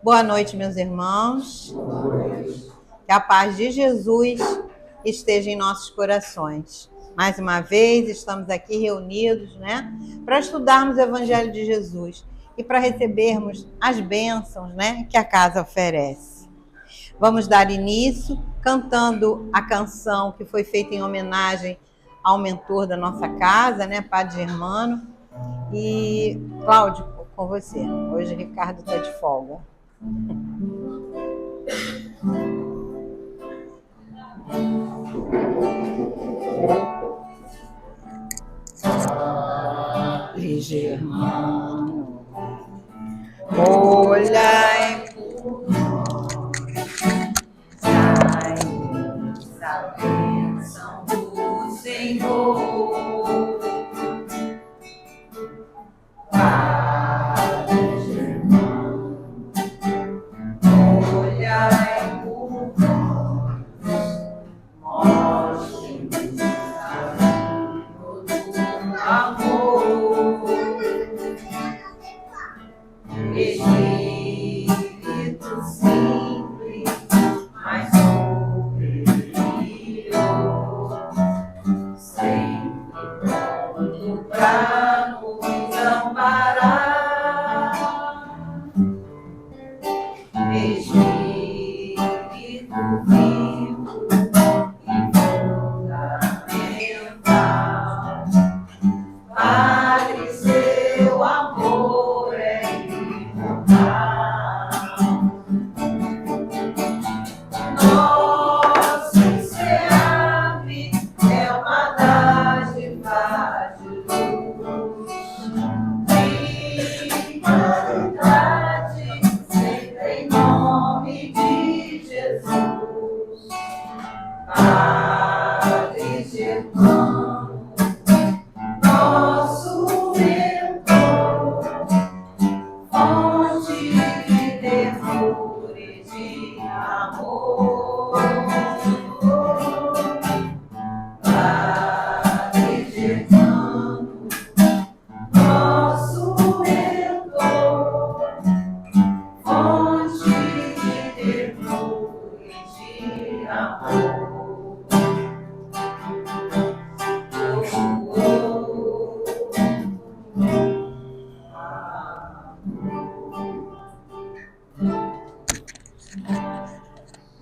Boa noite, meus irmãos. Que a paz de Jesus esteja em nossos corações. Mais uma vez, estamos aqui reunidos, né, para estudarmos o Evangelho de Jesus e para recebermos as bênçãos, né, que a casa oferece. Vamos dar início cantando a canção que foi feita em homenagem ao mentor da nossa casa, né, Padre Germano. E, Cláudio, com você. Hoje o Ricardo está de folga. Padre Germano, olhai por nós, dai-nos a bênção do Senhor. Padre Germano, olhai por nós, mostre-nos o caminho do amor. Espírito simples, mas superior, sempre pronto pra nos amparar. Espírito vivo e fundamental, Padre, seu amor é imortal. Nosso SEAP é uma dádiva de luz, humanidade sempre em nome de Jesus. Padre Germano, nosso mentor, fonte de ternura e de amor. Padre Germano, nosso mentor, fonte de ternura e de amor.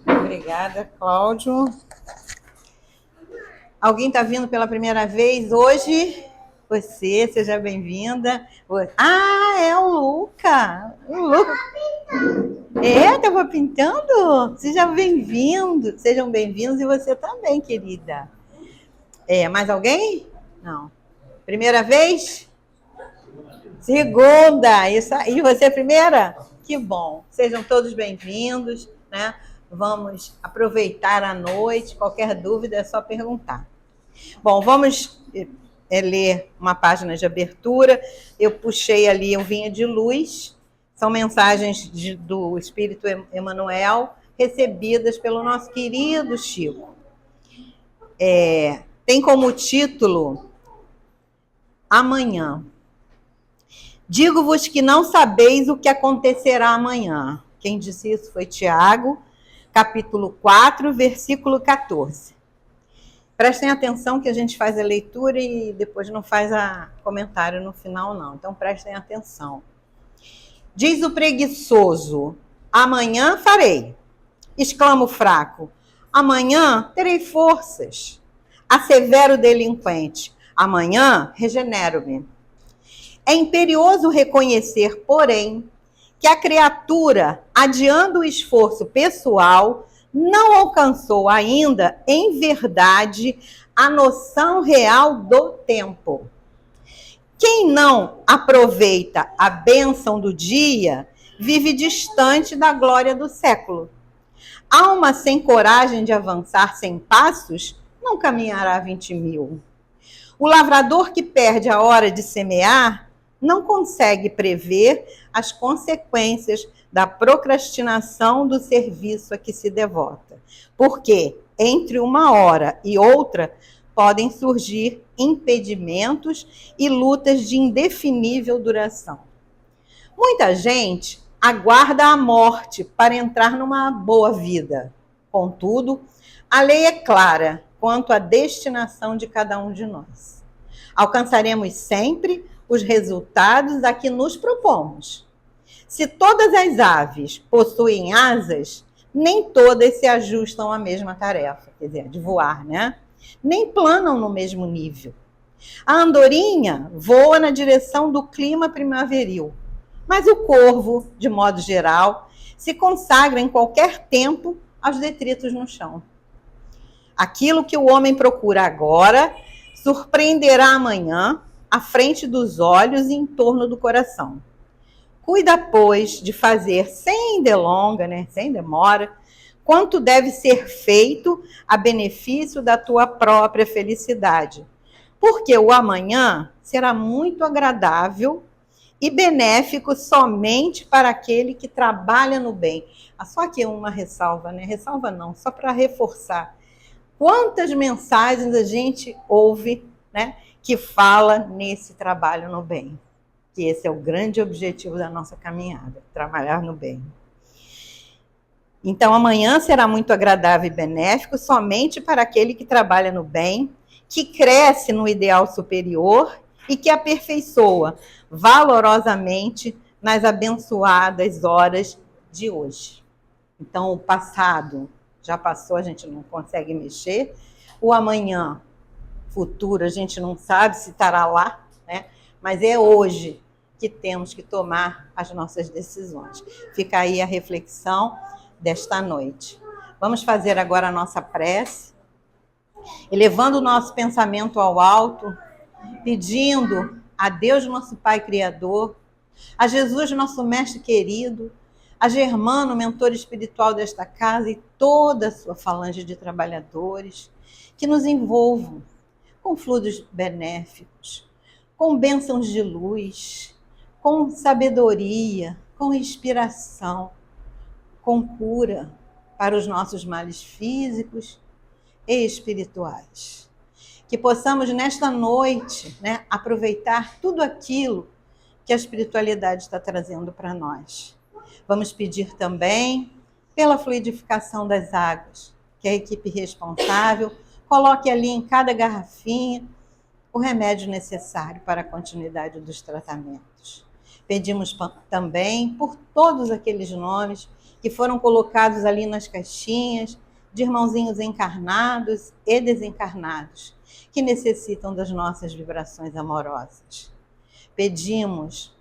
Obrigada, Cláudio. Alguém está vindo pela primeira vez hoje? Você, seja bem-vinda. Ah, é o Luca. O Luca. É, estava pintando? Sejam bem-vindos. Sejam bem-vindos e você também, querida. Mais alguém? Não. Primeira vez? Segunda. Isso aí. E você primeira? Que bom. Sejam todos bem-vindos, né? Vamos aproveitar a noite. Qualquer dúvida é só perguntar. Bom, vamos ler uma página de abertura. Eu puxei ali o Vinho de Luz. São mensagens do Espírito Emmanuel recebidas pelo nosso querido Chico. Tem como título Amanhã. Digo-vos que não sabeis o que acontecerá amanhã. Quem disse isso foi Tiago, capítulo 4, versículo 14. Prestem atenção que a gente faz a leitura e depois não faz comentário no final, não. Então, prestem atenção. Diz o preguiçoso, amanhã farei. Exclama o fraco, amanhã terei forças. Assevera o delinquente, amanhã regenero-me. É imperioso reconhecer, porém, que a criatura, adiando o esforço pessoal, não alcançou ainda, em verdade, a noção real do tempo. Quem não aproveita a bênção do dia, vive distante da glória do século. Alma sem coragem de avançar 100 passos, não caminhará 20.000. O lavrador que perde a hora de semear, não consegue prever as consequências da procrastinação do serviço a que se devota. Porque entre uma hora e outra podem surgir impedimentos e lutas de indefinível duração. Muita gente aguarda a morte para entrar numa boa vida. Contudo, a lei é clara quanto à destinação de cada um de nós. Alcançaremos sempre os resultados a que nos propomos. Se todas as aves possuem asas, nem todas se ajustam à mesma tarefa, quer dizer, de voar, né? Nem planam no mesmo nível. A andorinha voa na direção do clima primaveril, mas o corvo, de modo geral, se consagra em qualquer tempo aos detritos no chão. Aquilo que o homem procura agora surpreenderá amanhã à frente dos olhos e em torno do coração. Cuida, pois, de fazer sem delonga, sem demora, quanto deve ser feito a benefício da tua própria felicidade, porque o amanhã será muito agradável e benéfico somente para aquele que trabalha no bem. Só aqui uma ressalva, Ressalva não, só para reforçar. Quantas mensagens a gente ouve, que fala nesse trabalho no bem? Que esse é o grande objetivo da nossa caminhada, trabalhar no bem. Então, amanhã será muito agradável e benéfico somente para aquele que trabalha no bem, que cresce no ideal superior e que aperfeiçoa valorosamente nas abençoadas horas de hoje. Então, o passado já passou, a gente não consegue mexer. O amanhã, futuro, a gente não sabe se estará lá, Mas é hoje que temos que tomar as nossas decisões. Fica aí a reflexão desta noite. Vamos fazer agora a nossa prece, elevando o nosso pensamento ao alto, pedindo a Deus, nosso Pai Criador, a Jesus, nosso Mestre querido, a Germano, mentor espiritual desta casa, e toda a sua falange de trabalhadores, que nos envolvam com fluidos benéficos, com bênçãos de luz, com sabedoria, com inspiração, com cura para os nossos males físicos e espirituais. Que possamos nesta noite, aproveitar tudo aquilo que a espiritualidade está trazendo para nós. Vamos pedir também pela fluidificação das águas, que a equipe responsável coloque ali em cada garrafinha o remédio necessário para a continuidade dos tratamentos. Pedimos também por todos aqueles nomes que foram colocados ali nas caixinhas, de irmãozinhos encarnados e desencarnados, que necessitam das nossas vibrações amorosas. Pedimos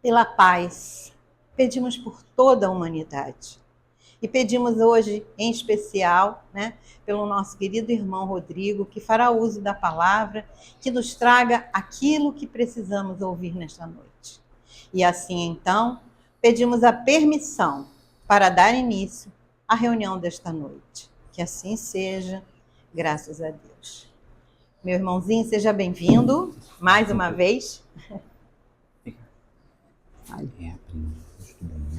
pela paz, pedimos por toda a humanidade. E pedimos hoje, em especial, pelo nosso querido irmão Rodrigo, que fará uso da palavra, que nos traga aquilo que precisamos ouvir nesta noite. E assim, então, pedimos a permissão para dar início à reunião desta noite. Que assim seja, graças a Deus. Meu irmãozinho, seja bem-vindo, mais uma vez.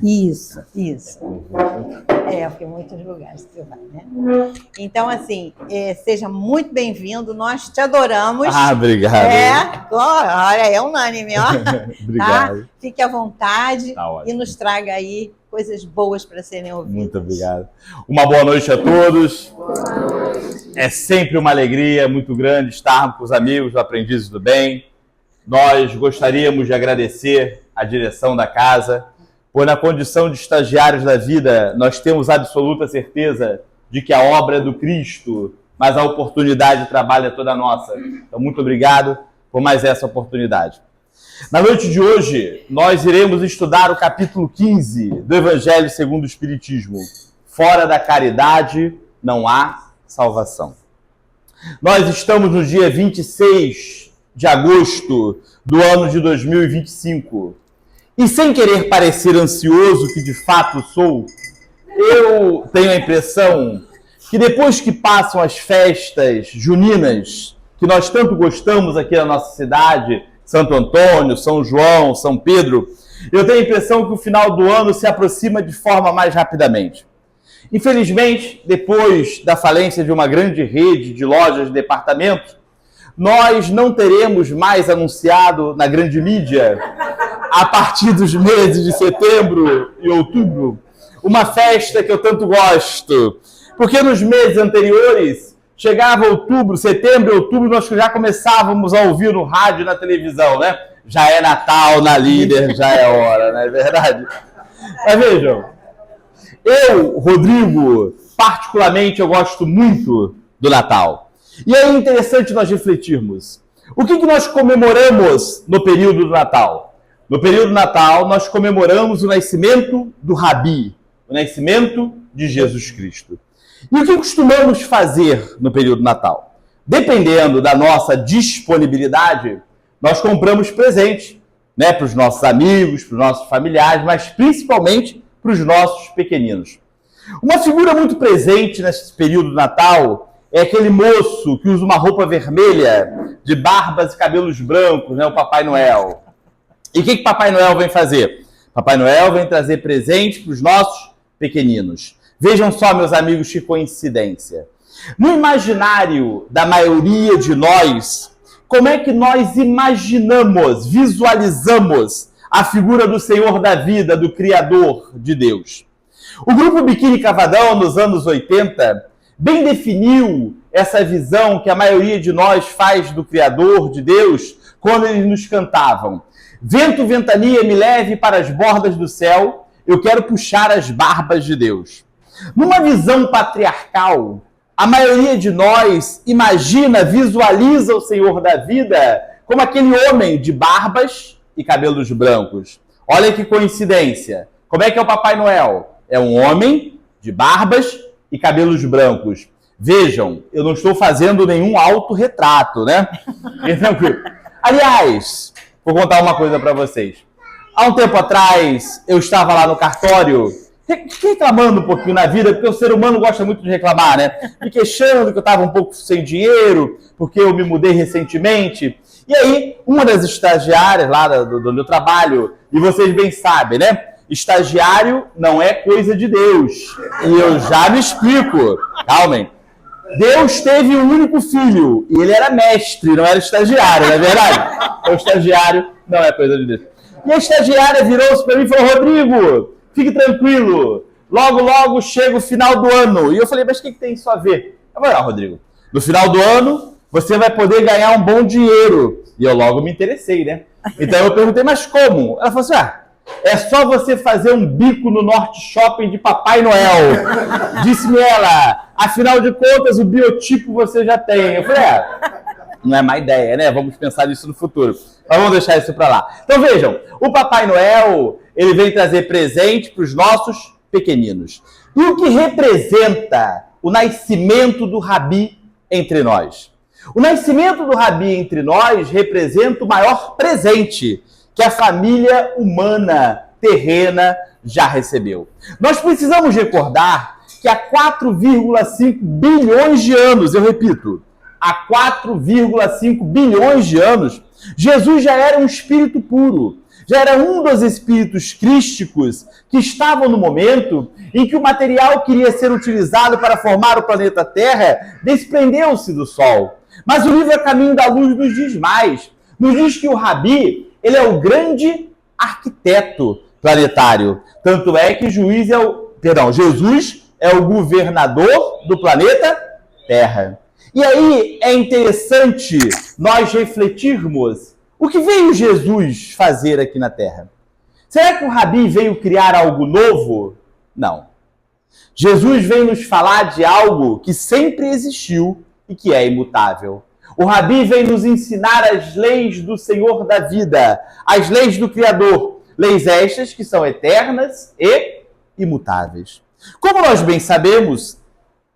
Isso. Porque muitos lugares você vai, Então, assim, seja muito bem-vindo, nós te adoramos. Obrigado. Olha, é unânime, ó. Obrigado. Tá? Fique à vontade ótimo. E nos traga aí coisas boas para serem ouvidas. Muito obrigado. Uma boa noite a todos. É sempre uma alegria muito grande estarmos com os amigos do Aprendizes do Bem. Nós gostaríamos de agradecer a direção da casa, por na condição de estagiários da vida, nós temos absoluta certeza de que a obra é do Cristo, mas a oportunidade de trabalho é toda nossa. Então, muito obrigado por mais essa oportunidade. Na noite de hoje, nós iremos estudar o capítulo 15 do Evangelho segundo o Espiritismo. Fora da caridade não há salvação. Nós estamos no dia 26 de agosto do ano de 2025. E sem querer parecer ansioso, que de fato sou, eu tenho a impressão que depois que passam as festas juninas, que nós tanto gostamos aqui na nossa cidade, Santo Antônio, São João, São Pedro, eu tenho a impressão que o final do ano se aproxima de forma mais rapidamente. Infelizmente, depois da falência de uma grande rede de lojas de departamentos, nós não teremos mais anunciado na grande mídia a partir dos meses de setembro e outubro, uma festa que eu tanto gosto, porque nos meses anteriores, chegava outubro, setembro e outubro, nós já começávamos a ouvir no rádio e na televisão, né? Já é Natal na Líder, já é hora, não é verdade? Mas vejam, eu, Rodrigo, particularmente, eu gosto muito do Natal. E é interessante nós refletirmos. O que nós comemoramos no período do Natal? No período do Natal, nós comemoramos o nascimento do Rabi, o nascimento de Jesus Cristo. E o que costumamos fazer no período do Natal? Dependendo da nossa disponibilidade, nós compramos presentes, né, para os nossos amigos, para os nossos familiares, mas principalmente para os nossos pequeninos. Uma figura muito presente nesse período do Natal é aquele moço que usa uma roupa vermelha, de barbas e cabelos brancos, né, o Papai Noel. E o que Papai Noel vem fazer? Papai Noel vem trazer presente para os nossos pequeninos. Vejam só, meus amigos, que coincidência. No imaginário da maioria de nós, como é que nós imaginamos, visualizamos a figura do Senhor da vida, do Criador de Deus? O grupo Biquíni Cavadão, nos anos 80, bem definiu essa visão que a maioria de nós faz do Criador de Deus quando eles nos cantavam: vento, ventania, me leve para as bordas do céu, eu quero puxar as barbas de Deus. Numa visão patriarcal, a maioria de nós imagina, visualiza o Senhor da vida como aquele homem de barbas e cabelos brancos. Olha que coincidência. Como é que é o Papai Noel? É um homem de barbas e cabelos brancos. Vejam, eu não estou fazendo nenhum autorretrato, né? Aliás, vou contar uma coisa para vocês. Há um tempo atrás, eu estava lá no cartório reclamando um pouquinho na vida, porque o ser humano gosta muito de reclamar, né? Me queixando que eu estava um pouco sem dinheiro, porque eu me mudei recentemente. E aí, uma das estagiárias lá do meu trabalho, e vocês bem sabem, né? Estagiário não é coisa de Deus. E eu já me explico. Calmem. Deus teve um único filho, e ele era mestre, não era estagiário, não é verdade? O estagiário não é coisa de Deus. E a estagiária virou-se para mim e falou: Rodrigo, fique tranquilo, logo chega o final do ano. E eu falei: mas o que tem isso a ver? Eu falei: Rodrigo, no final do ano você vai poder ganhar um bom dinheiro. E eu logo me interessei, né? Então eu perguntei: mas como? Ela falou assim: é só você fazer um bico no Norte Shopping de Papai Noel. Disse-me ela: afinal de contas o biotipo você já tem. Eu falei: não é má ideia, né? Vamos pensar nisso no futuro. Mas vamos deixar isso para lá. Então vejam, o Papai Noel, ele vem trazer presente para os nossos pequeninos. E o que representa o nascimento do Rabi entre nós? O nascimento do Rabi entre nós representa o maior presente que a família humana terrena já recebeu. Nós precisamos recordar que há 4,5 bilhões de anos, eu repito, há 4,5 bilhões de anos, Jesus já era um espírito puro, já era um dos espíritos crísticos que estavam no momento em que o material que iria ser utilizado para formar o planeta Terra desprendeu-se do Sol. Mas o livro A Caminho da Luz nos diz mais. Nos diz que o Rabi, ele é o grande arquiteto planetário. Tanto é que Jesus é o governador do planeta Terra. E aí é interessante nós refletirmos o que veio Jesus fazer aqui na Terra. Será que o Rabi veio criar algo novo? Não. Jesus vem nos falar de algo que sempre existiu e que é imutável. O Rabi vem nos ensinar as leis do Senhor da vida, as leis do Criador, leis estas que são eternas e imutáveis. Como nós bem sabemos,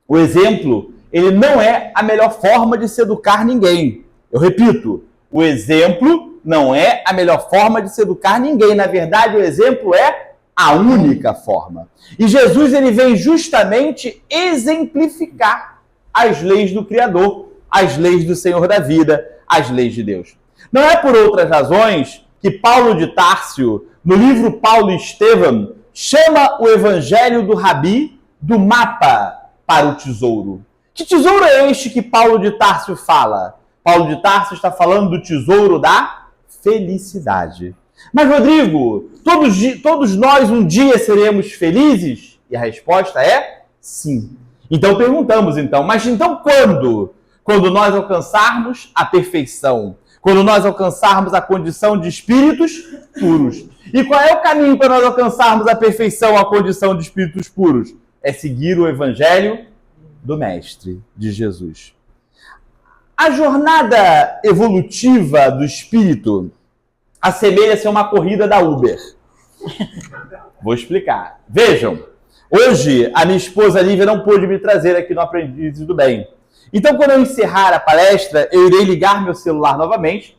o exemplo, ele não é a melhor forma de se educar ninguém. Eu repito, o exemplo não é a melhor forma de se educar ninguém. Na verdade, o exemplo é a única forma. E Jesus, ele vem justamente exemplificar as leis do Criador, as leis do Senhor da vida, as leis de Deus. Não é por outras razões que Paulo de Társio, no livro Paulo e Estevão, chama o evangelho do Rabi do mapa para o tesouro. Que tesouro é este que Paulo de Társio fala? Paulo de Társio está falando do tesouro da felicidade. Mas, Rodrigo, todos nós um dia seremos felizes? E a resposta é sim. Então perguntamos, mas então quando? Quando nós alcançarmos a perfeição. Quando nós alcançarmos a condição de espíritos puros. E qual é o caminho para nós alcançarmos a perfeição, a condição de espíritos puros? É seguir o Evangelho do Mestre, de Jesus. A jornada evolutiva do espírito assemelha-se a uma corrida da Uber. Vou explicar. Vejam, hoje a minha esposa Lívia não pôde me trazer aqui no Aprendizes do Bem. Então, quando eu encerrar a palestra, eu irei ligar meu celular novamente,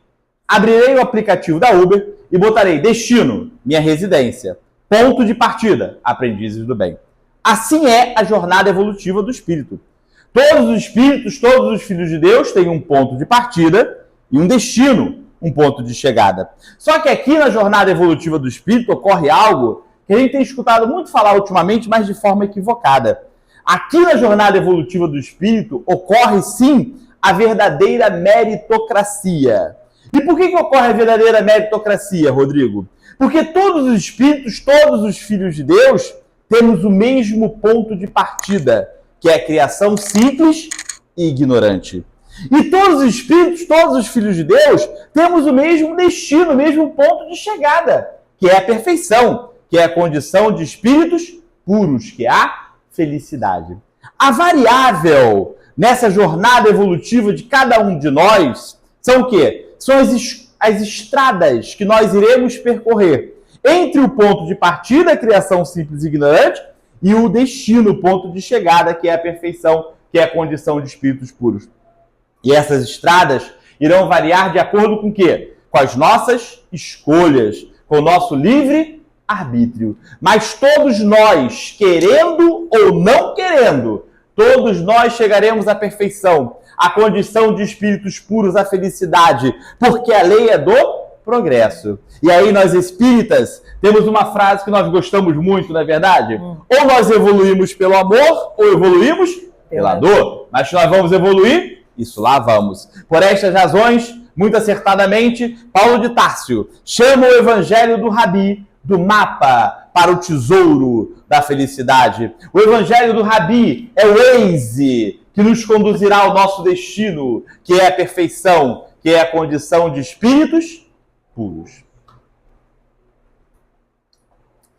abrirei o aplicativo da Uber e botarei destino, minha residência, ponto de partida, Aprendizes do Bem. Assim é a jornada evolutiva do espírito. Todos os espíritos, todos os filhos de Deus têm um ponto de partida e um destino, um ponto de chegada. Só que aqui na jornada evolutiva do espírito ocorre algo que a gente tem escutado muito falar ultimamente, mas de forma equivocada. Aqui na jornada evolutiva do espírito ocorre sim a verdadeira meritocracia. E por que ocorre a verdadeira meritocracia, Rodrigo? Porque todos os espíritos, todos os filhos de Deus, temos o mesmo ponto de partida, que é a criação simples e ignorante. E todos os espíritos, todos os filhos de Deus, temos o mesmo destino, o mesmo ponto de chegada, que é a perfeição, que é a condição de espíritos puros, que é a felicidade. A variável nessa jornada evolutiva de cada um de nós são o quê? São as estradas que nós iremos percorrer entre o ponto de partida, a criação simples e ignorante, e o destino, o ponto de chegada, que é a perfeição, que é a condição de espíritos puros. E essas estradas irão variar de acordo com o quê? Com as nossas escolhas, com o nosso livre arbítrio. Mas todos nós, querendo ou não querendo, todos nós chegaremos à perfeição, à condição de espíritos puros, à felicidade, porque a lei é do progresso. E aí nós espíritas temos uma frase que nós gostamos muito, não é verdade? Ou nós evoluímos pelo amor, ou evoluímos pela dor. Mas nós vamos evoluir, isso lá vamos. Por estas razões, muito acertadamente, Paulo de Társio chama o Evangelho do Rabi do mapa para o tesouro da felicidade. O Evangelho do Rabi é o Waze que nos conduzirá ao nosso destino, que é a perfeição, que é a condição de espíritos puros.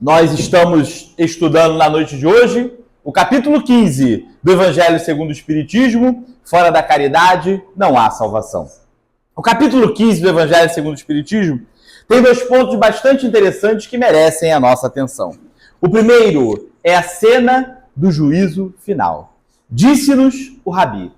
Nós estamos estudando na noite de hoje o capítulo 15 do Evangelho segundo o Espiritismo, fora da caridade não há salvação. O capítulo 15 do Evangelho segundo o Espiritismo tem dois pontos bastante interessantes que merecem a nossa atenção. O primeiro é a cena do juízo final. Disse-nos o Rabi: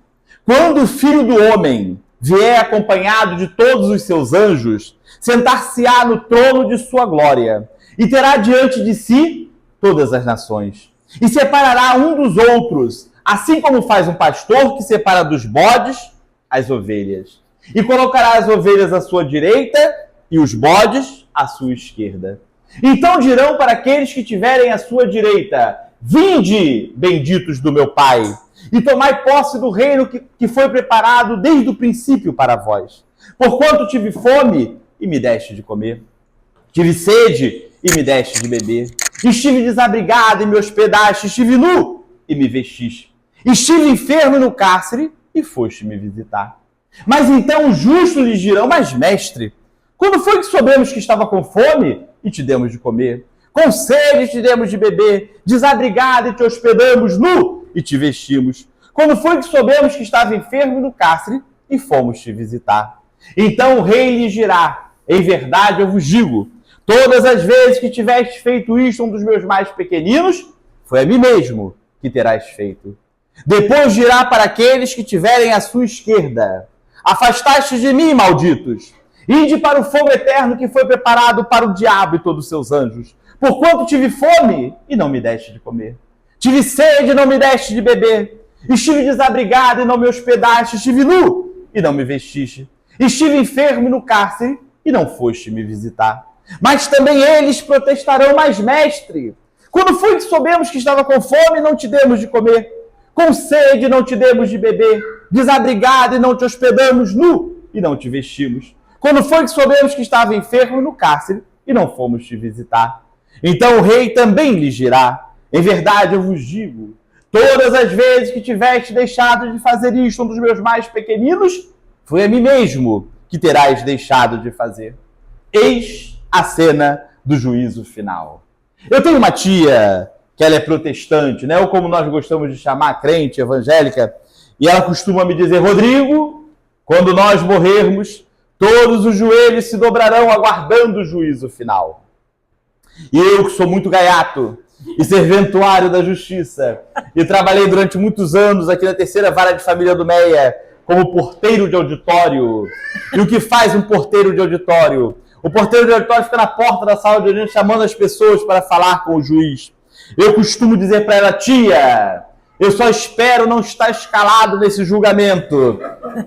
quando o Filho do Homem vier acompanhado de todos os seus anjos, sentar-se-á no trono de sua glória, e terá diante de si todas as nações, e separará um dos outros, assim como faz um pastor que separa dos bodes as ovelhas, e colocará as ovelhas à sua direita e os bodes à sua esquerda. Então dirão para aqueles que tiverem à sua direita: vinde, benditos do meu Pai, e tomai posse do reino que foi preparado desde o princípio para vós. Porquanto tive fome e me deste de comer, tive sede e me deste de beber, estive desabrigado e me hospedaste, estive nu e me vestiste, estive enfermo no cárcere e foste me visitar. Mas então os justos lhes dirão: mas mestre, quando foi que soubemos que estava com fome e te demos de comer? Com sede e te demos de beber, desabrigado e te hospedamos, nu e te vestimos? Quando foi que soubemos que estava enfermo no cárcere e fomos te visitar? Então o rei lhes dirá: em verdade eu vos digo, todas as vezes que tiveste feito isto a um dos meus mais pequeninos, foi a mim mesmo que terás feito. Depois dirá para aqueles que tiverem à sua esquerda: afastaste de mim, malditos, ide para o fogo eterno que foi preparado para o diabo e todos os seus anjos. Porquanto tive fome e não me deste de comer, tive sede e não me deste de beber, estive desabrigado e não me hospedaste, estive nu e não me vestiste, estive enfermo no cárcere e não foste me visitar. Mas também eles protestarão: mas mestre, quando foi que soubemos que estava com fome e não te demos de comer, com sede e não te demos de beber, desabrigado e não te hospedamos, nu e não te vestimos? Quando foi que soubemos que estava enfermo no cárcere e não fomos te visitar. Então o rei também lhes dirá: em verdade eu vos digo, todas as vezes que tiveste deixado de fazer isto, um dos meus mais pequeninos, foi a mim mesmo que terás deixado de fazer. Eis a cena do juízo final. Eu tenho uma tia que ela é protestante, né? Ou como nós gostamos de chamar, crente, evangélica, e ela costuma me dizer: Rodrigo, quando nós morrermos, todos os joelhos se dobrarão aguardando o juízo final. E eu, que sou muito gaiato e serventuário da justiça, e trabalhei durante muitos anos aqui na terceira vara de família do Meia como porteiro de auditório. E o que faz um porteiro de auditório? O porteiro de auditório fica na porta da sala de audiência chamando as pessoas para falar com o juiz. Eu costumo dizer para ela: tia, eu só espero não estar escalado nesse julgamento,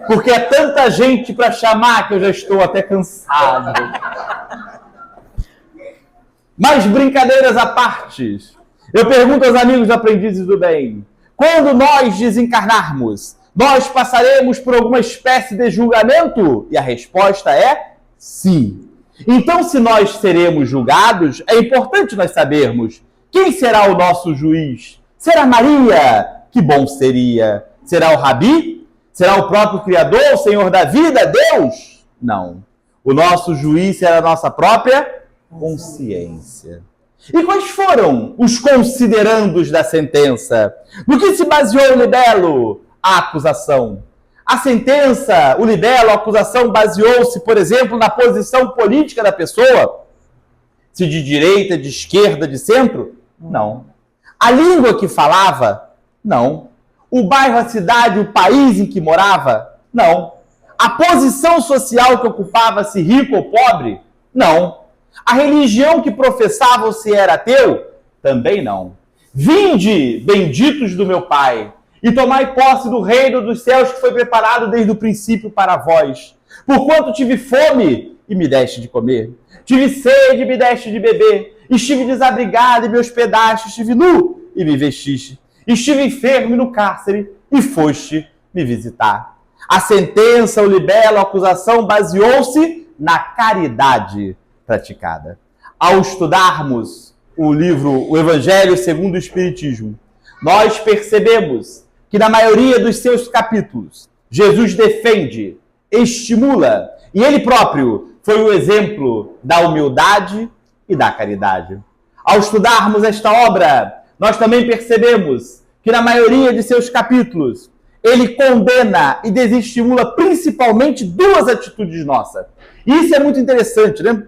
porque é tanta gente para chamar que eu já estou até cansado. Mas brincadeiras à parte, eu pergunto aos amigos aprendizes do bem: quando nós desencarnarmos, nós passaremos por alguma espécie de julgamento? E a resposta é sim. Então, se nós seremos julgados, é importante nós sabermos quem será o nosso juiz. Será Maria? Que bom seria. Será o Rabi? Será o próprio Criador, o Senhor da vida, Deus? Não. O nosso juiz será a nossa própria consciência. E quais foram os considerandos da sentença? No que se baseou o libelo? A acusação. A sentença, o libelo, a acusação baseou-se, por exemplo, na posição política da pessoa? Se de direita, de esquerda, de centro? Não. A língua que falava? Não. O bairro, a cidade, o país em que morava? Não. A posição social que ocupava, se rico ou pobre? Não. A religião que professava ou se era ateu? Também não. Vinde, benditos do meu Pai, e tomai posse do reino dos céus que foi preparado desde o princípio para vós. Porquanto tive fome e me deste de comer, tive sede e me deste de beber, estive desabrigado e me hospedaste, estive nu e me vestiste, estive enfermo e no cárcere e foste me visitar. A sentença, o libelo, a acusação baseou-se na caridade praticada. Ao estudarmos o livro O Evangelho segundo o Espiritismo, nós percebemos que na maioria dos seus capítulos, Jesus defende, estimula, e ele próprio foi o exemplo da humildade e da caridade. Ao estudarmos esta obra, nós também percebemos que na maioria de seus capítulos, ele condena e desestimula principalmente duas atitudes nossas. E isso é muito interessante, né?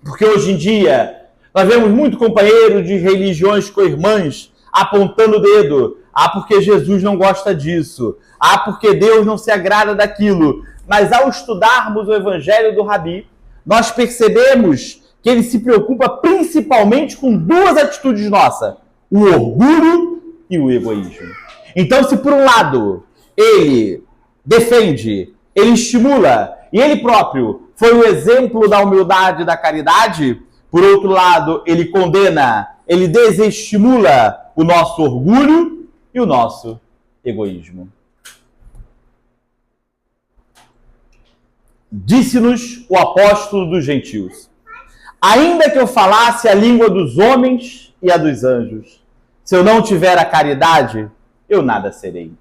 Porque hoje em dia, nós vemos muito companheiro de religiões co-irmãs apontando o dedo. Ah, porque Jesus não gosta disso. Ah, porque Deus não se agrada daquilo. Mas ao estudarmos o Evangelho do Rabi, nós percebemos que ele se preocupa principalmente com duas atitudes nossas: o orgulho e o egoísmo. Então, se por um lado ele defende, ele estimula, e ele próprio foi o exemplo da humildade e da caridade, por outro lado, ele condena, ele desestimula o nosso orgulho e o nosso egoísmo. Disse-nos o apóstolo dos gentios: ainda que eu falasse a língua dos homens e a dos anjos, se eu não tiver a caridade, eu nada serei.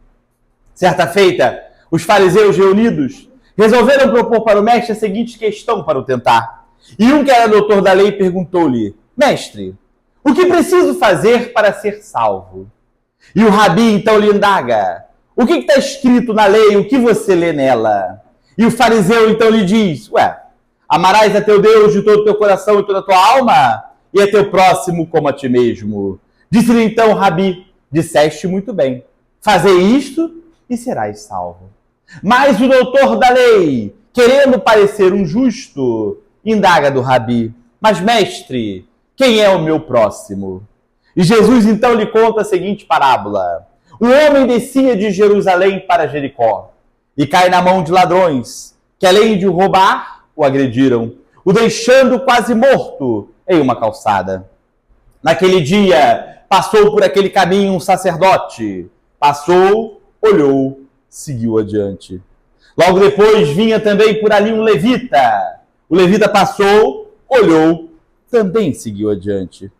Certa feita, os fariseus reunidos resolveram propor para o mestre a seguinte questão para o tentar. E um que era doutor da lei perguntou-lhe: mestre, o que preciso fazer para ser salvo? E o Rabi então lhe indaga: o que está escrito na lei? O que você lê nela? E o fariseu então lhe diz: amarás a teu Deus de todo o teu coração e toda a tua alma, e a teu próximo como a ti mesmo. Disse-lhe então o Rabi: disseste muito bem, fazei isto e serás salvo. Mas o doutor da lei, querendo parecer um justo, indaga do Rabi: mas mestre, quem é o meu próximo? E Jesus então lhe conta a seguinte parábola: um homem descia de Jerusalém para Jericó e cai na mão de ladrões, que além de o roubar, o agrediram, o deixando quase morto em uma calçada. Naquele dia, passou por aquele caminho um sacerdote, passou, olhou, seguiu adiante. Logo depois vinha também por ali um levita. O levita passou, olhou também seguiu adiante.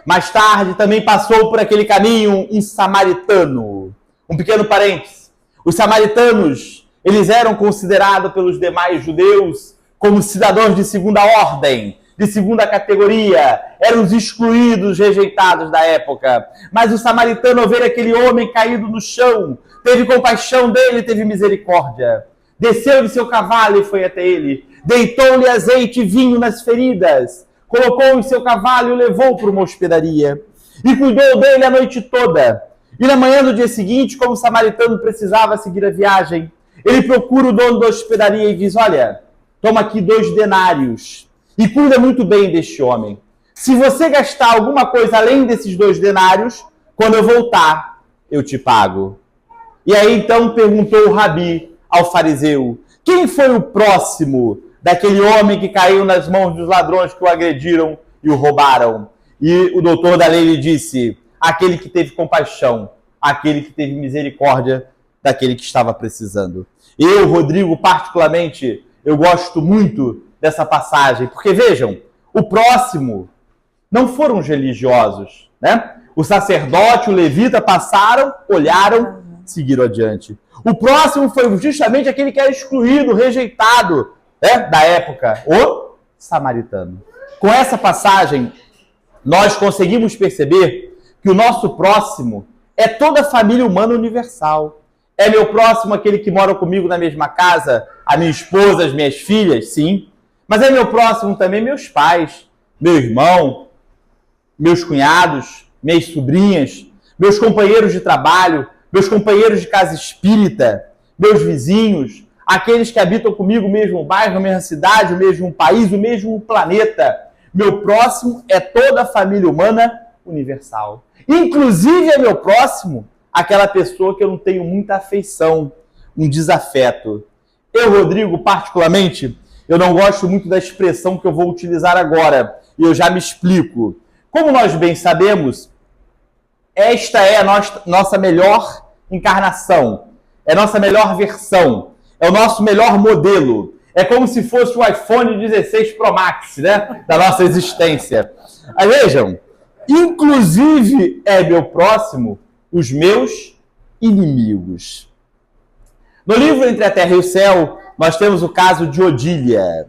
Mais tarde também passou por aquele caminho um samaritano. Um pequeno parênteses. Os samaritanos, eles eram considerados pelos demais judeus como cidadãos de segunda ordem, de segunda categoria, eram os excluídos, rejeitados da época. Mas o samaritano, ao ver aquele homem caído no chão, teve compaixão dele, teve misericórdia. Desceu de seu cavalo e foi até ele. Deitou-lhe azeite e vinho nas feridas. Colocou em seu cavalo e o levou para uma hospedaria. E cuidou dele a noite toda. E na manhã do dia seguinte, como o samaritano precisava seguir a viagem, ele procura o dono da hospedaria e diz: olha, toma aqui 2 denários e cuida muito bem deste homem. Se você gastar alguma coisa além desses 2 denários, quando eu voltar, eu te pago. E aí então perguntou o rabi ao fariseu: quem foi o próximo daquele homem que caiu nas mãos dos ladrões que o agrediram e o roubaram? E o doutor da lei lhe disse: aquele que teve compaixão, aquele que teve misericórdia daquele que estava precisando. Eu, Rodrigo, particularmente, eu gosto muito dessa passagem, porque vejam, o próximo não foram os religiosos, né? O sacerdote, o levita passaram, olharam, seguiram adiante. O próximo foi justamente aquele que era excluído, rejeitado, né, da época, o samaritano. Com essa passagem, nós conseguimos perceber que o nosso próximo é toda a família humana universal. É meu próximo aquele que mora comigo na mesma casa, a minha esposa, as minhas filhas, sim. Mas é meu próximo também meus pais, meu irmão, meus cunhados, minhas sobrinhas, meus companheiros de trabalho, meus companheiros de casa espírita, meus vizinhos, aqueles que habitam comigo o mesmo bairro, a mesma cidade, o mesmo país, o mesmo planeta. Meu próximo é toda a família humana universal. Inclusive é meu próximo aquela pessoa que eu não tenho muita afeição, um desafeto. Eu, Rodrigo, particularmente, eu não gosto muito da expressão que eu vou utilizar agora, e eu já me explico. Como nós bem sabemos, esta é a nossa melhor encarnação, é a nossa melhor versão, é o nosso melhor modelo. É como se fosse o iPhone 16 Pro Max, né, da nossa existência. Aí vejam, inclusive é meu próximo os meus inimigos. No livro Entre a Terra e o Céu, nós temos o caso de Odília.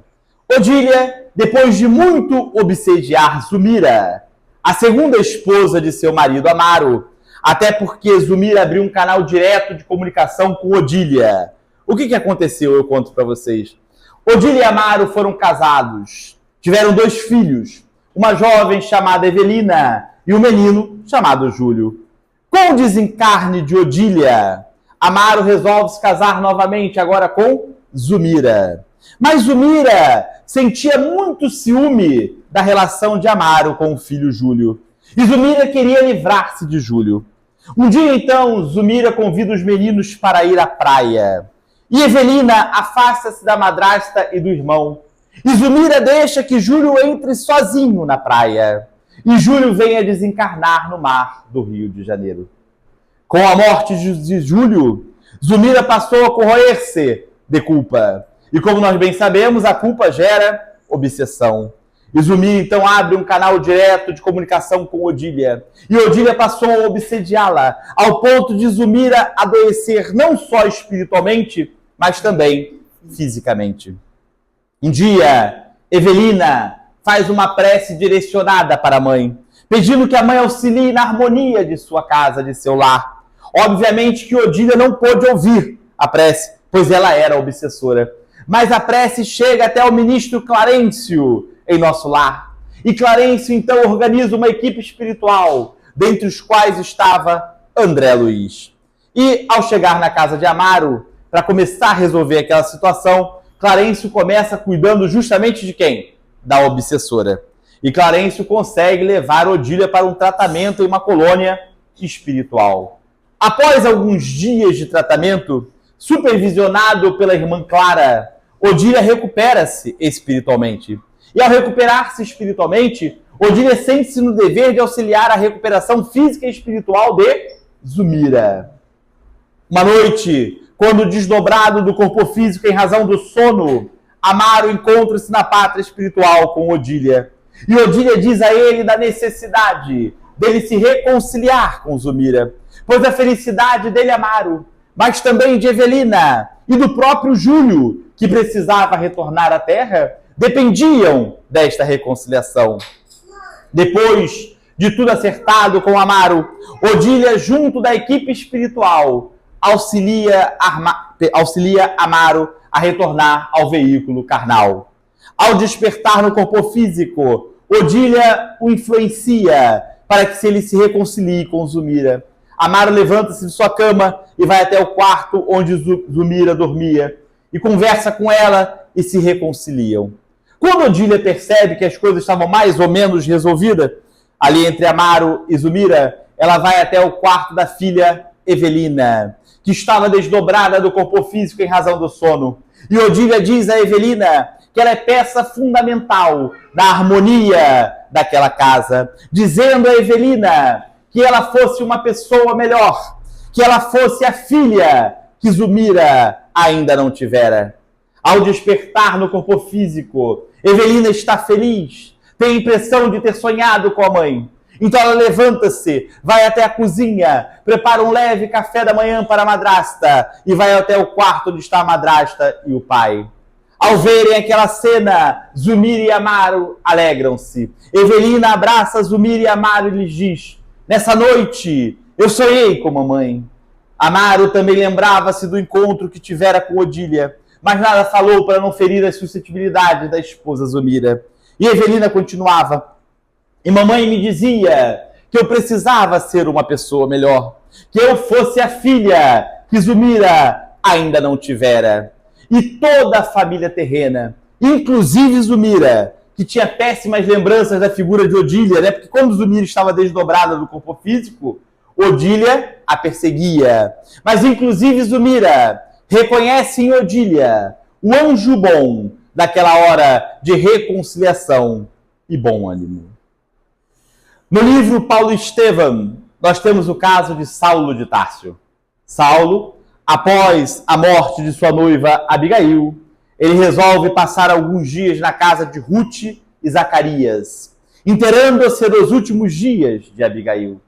Odília, depois de muito obsediar Zumira, a segunda esposa de seu marido Amaro, até porque Zumira abriu um canal direto de comunicação com Odília. O que aconteceu? Eu conto para vocês. Odília e Amaro foram casados, tiveram 2 filhos, uma jovem chamada Evelina e um menino chamado Júlio. Com o desencarne de Odília, Amaro resolve se casar novamente, agora com Zumira. Mas Zumira sentia muito ciúme da relação de Amaro com o filho Júlio. E Zumira queria livrar-se de Júlio. Um dia, então, Zumira convida os meninos para ir à praia. E Evelina afasta-se da madrasta e do irmão. E Zumira deixa que Júlio entre sozinho na praia. E Júlio vem a desencarnar no mar do Rio de Janeiro. Com a morte de Júlio, Zumira passou a corroer-se de culpa. E como nós bem sabemos, a culpa gera obsessão. E Zumira então abre um canal direto de comunicação com Odília. E Odília passou a obsediá-la, ao ponto de Zumira adoecer não só espiritualmente, mas também fisicamente. Um dia, Evelina faz uma prece direcionada para a mãe, pedindo que a mãe auxilie na harmonia de sua casa, de seu lar. Obviamente que Odília não pôde ouvir a prece, pois ela era obsessora. Mas a prece chega até o ministro Clarencio em nosso lar. E Clarencio então organiza uma equipe espiritual, dentre os quais estava André Luiz. E ao chegar na casa de Amaro, para começar a resolver aquela situação, Clarencio começa cuidando justamente de quem? Da obsessora. E Clarencio consegue levar Odília para um tratamento em uma colônia espiritual. Após alguns dias de tratamento, supervisionado pela irmã Clara, Odília recupera-se espiritualmente. E ao recuperar-se espiritualmente, Odília sente-se no dever de auxiliar a recuperação física e espiritual de Zumira. Uma noite, quando desdobrado do corpo físico em razão do sono, Amaro encontra-se na pátria espiritual com Odília. E Odília diz a ele da necessidade dele se reconciliar com Zumira, pois a felicidade dele Amaro, mas também de Evelina e do próprio Júlio, que precisava retornar à terra, dependiam desta reconciliação. Depois de tudo acertado com Amaro, Odília, junto da equipe espiritual, auxilia Amaro a retornar ao veículo carnal. Ao despertar no corpo físico, Odília o influencia para que ele se reconcilie com Zumira. Amaro levanta-se de sua cama e vai até o quarto onde Zumira dormia e conversa com ela e se reconciliam. Quando Odília percebe que as coisas estavam mais ou menos resolvidas, ali entre Amaro e Zumira, ela vai até o quarto da filha Evelina, que estava desdobrada do corpo físico em razão do sono. E Odília diz a Evelina que ela é peça fundamental da harmonia daquela casa, dizendo a Evelina que ela fosse uma pessoa melhor, que ela fosse a filha que Zumira ainda não tivera. Ao despertar no corpo físico, Evelina está feliz, tem a impressão de ter sonhado com a mãe. Então ela levanta-se, vai até a cozinha, prepara um leve café da manhã para a madrasta e vai até o quarto onde está a madrasta e o pai. Ao verem aquela cena, Zumira e Amaro alegram-se. Evelina abraça Zumira e Amaro e lhes diz: nessa noite eu sonhei com mamãe. Amaro também lembrava-se do encontro que tivera com Odília, mas nada falou para não ferir as suscetibilidades da esposa Zumira. E Evelina continuava: e mamãe me dizia que eu precisava ser uma pessoa melhor, que eu fosse a filha que Zumira ainda não tivera. E toda a família terrena, inclusive Zumira, que tinha péssimas lembranças da figura de Odília, né? Porque quando Zumira estava desdobrada do corpo físico, Odília a perseguia. Mas inclusive Zumira reconhece em Odília o anjo bom daquela hora de reconciliação e bom ânimo. No livro Paulo e Estevão, nós temos o caso de Saulo de Társio. Saulo, após a morte de sua noiva Abigail, ele resolve passar alguns dias na casa de Ruth e Zacarias, inteirando-se dos últimos dias de Abigail.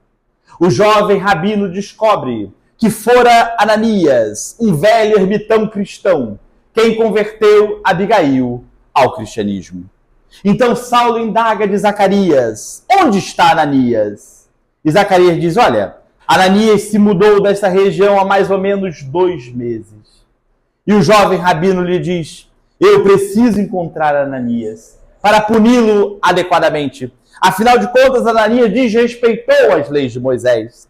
O jovem rabino descobre que fora Ananias, um velho ermitão cristão, quem converteu Abigail ao cristianismo. Então Saulo indaga de Zacarias: onde está Ananias? E Zacarias diz: olha, Ananias se mudou dessa região há mais ou menos 2 meses. E o jovem rabino lhe diz: eu preciso encontrar Ananias para puni-lo adequadamente. Afinal de contas, Ananias desrespeitou as leis de Moisés.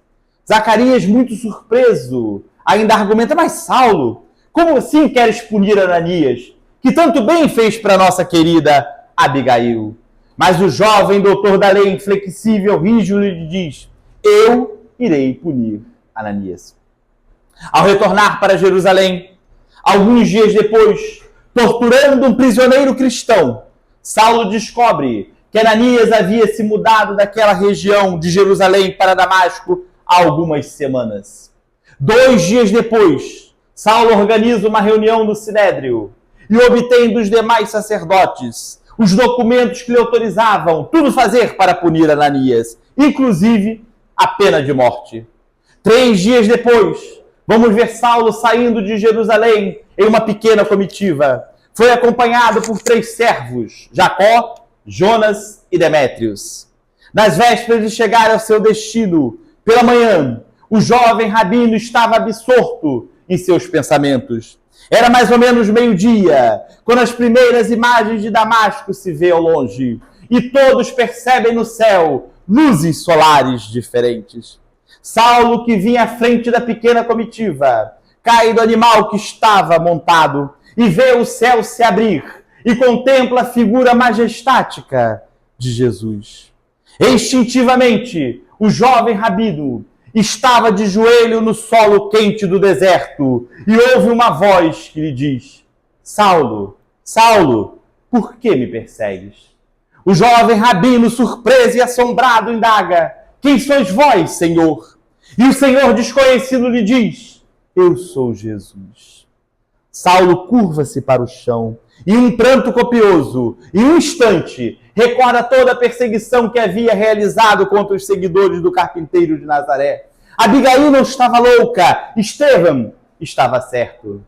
Zacarias, muito surpreso, ainda argumenta: mas Saulo, como assim queres punir Ananias, que tanto bem fez para nossa querida Abigail? Mas o jovem doutor da lei, inflexível, rígido, lhe diz: eu irei punir Ananias. Ao retornar para Jerusalém, alguns dias depois, torturando um prisioneiro cristão, Saulo descobre que Ananias havia se mudado daquela região de Jerusalém para Damasco há algumas semanas. 2 dias depois, Saulo organiza uma reunião no Sinédrio e obtém dos demais sacerdotes os documentos que lhe autorizavam tudo fazer para punir Ananias, inclusive a pena de morte. 3 dias depois, vamos ver Saulo saindo de Jerusalém em uma pequena comitiva. Foi acompanhado por 3 servos, Jacó, Jonas e Demétrios. Nas vésperas de chegar ao seu destino, pela manhã, o jovem rabino estava absorto em seus pensamentos. Era mais ou menos meio-dia, quando as primeiras imagens de Damasco se vê ao longe, e todos percebem no céu luzes solares diferentes. Saulo, que vinha à frente da pequena comitiva, cai do animal que estava montado e vê o céu se abrir e contempla a figura majestática de Jesus. Instintivamente, o jovem rabino estava de joelho no solo quente do deserto e ouve uma voz que lhe diz: Saulo, Saulo, por que me persegues? O jovem rabino, surpreso e assombrado, indaga: quem sois vós, Senhor? E o Senhor desconhecido lhe diz: eu sou Jesus. Saulo curva-se para o chão e um pranto copioso, em um instante, recorda toda a perseguição que havia realizado contra os seguidores do carpinteiro de Nazaré. Abigail não estava louca, Estevão estava certo.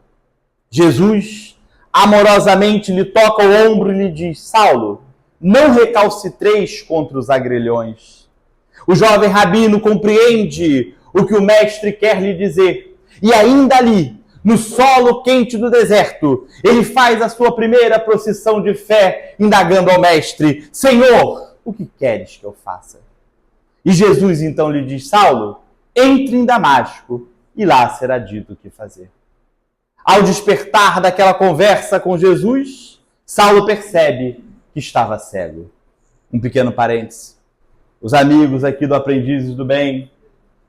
Jesus amorosamente lhe toca o ombro e lhe diz: Saulo, não recalcitreis contra os agrilhões. O jovem rabino compreende o que o mestre quer lhe dizer, e ainda ali, no solo quente do deserto, ele faz a sua primeira procissão de fé, indagando ao mestre: Senhor, o que queres que eu faça? E Jesus então lhe diz: Saulo, entre em Damasco, e lá será dito o que fazer. Ao despertar daquela conversa com Jesus, Saulo percebe que estava cego. Um pequeno parêntese. Os amigos aqui do Aprendizes do Bem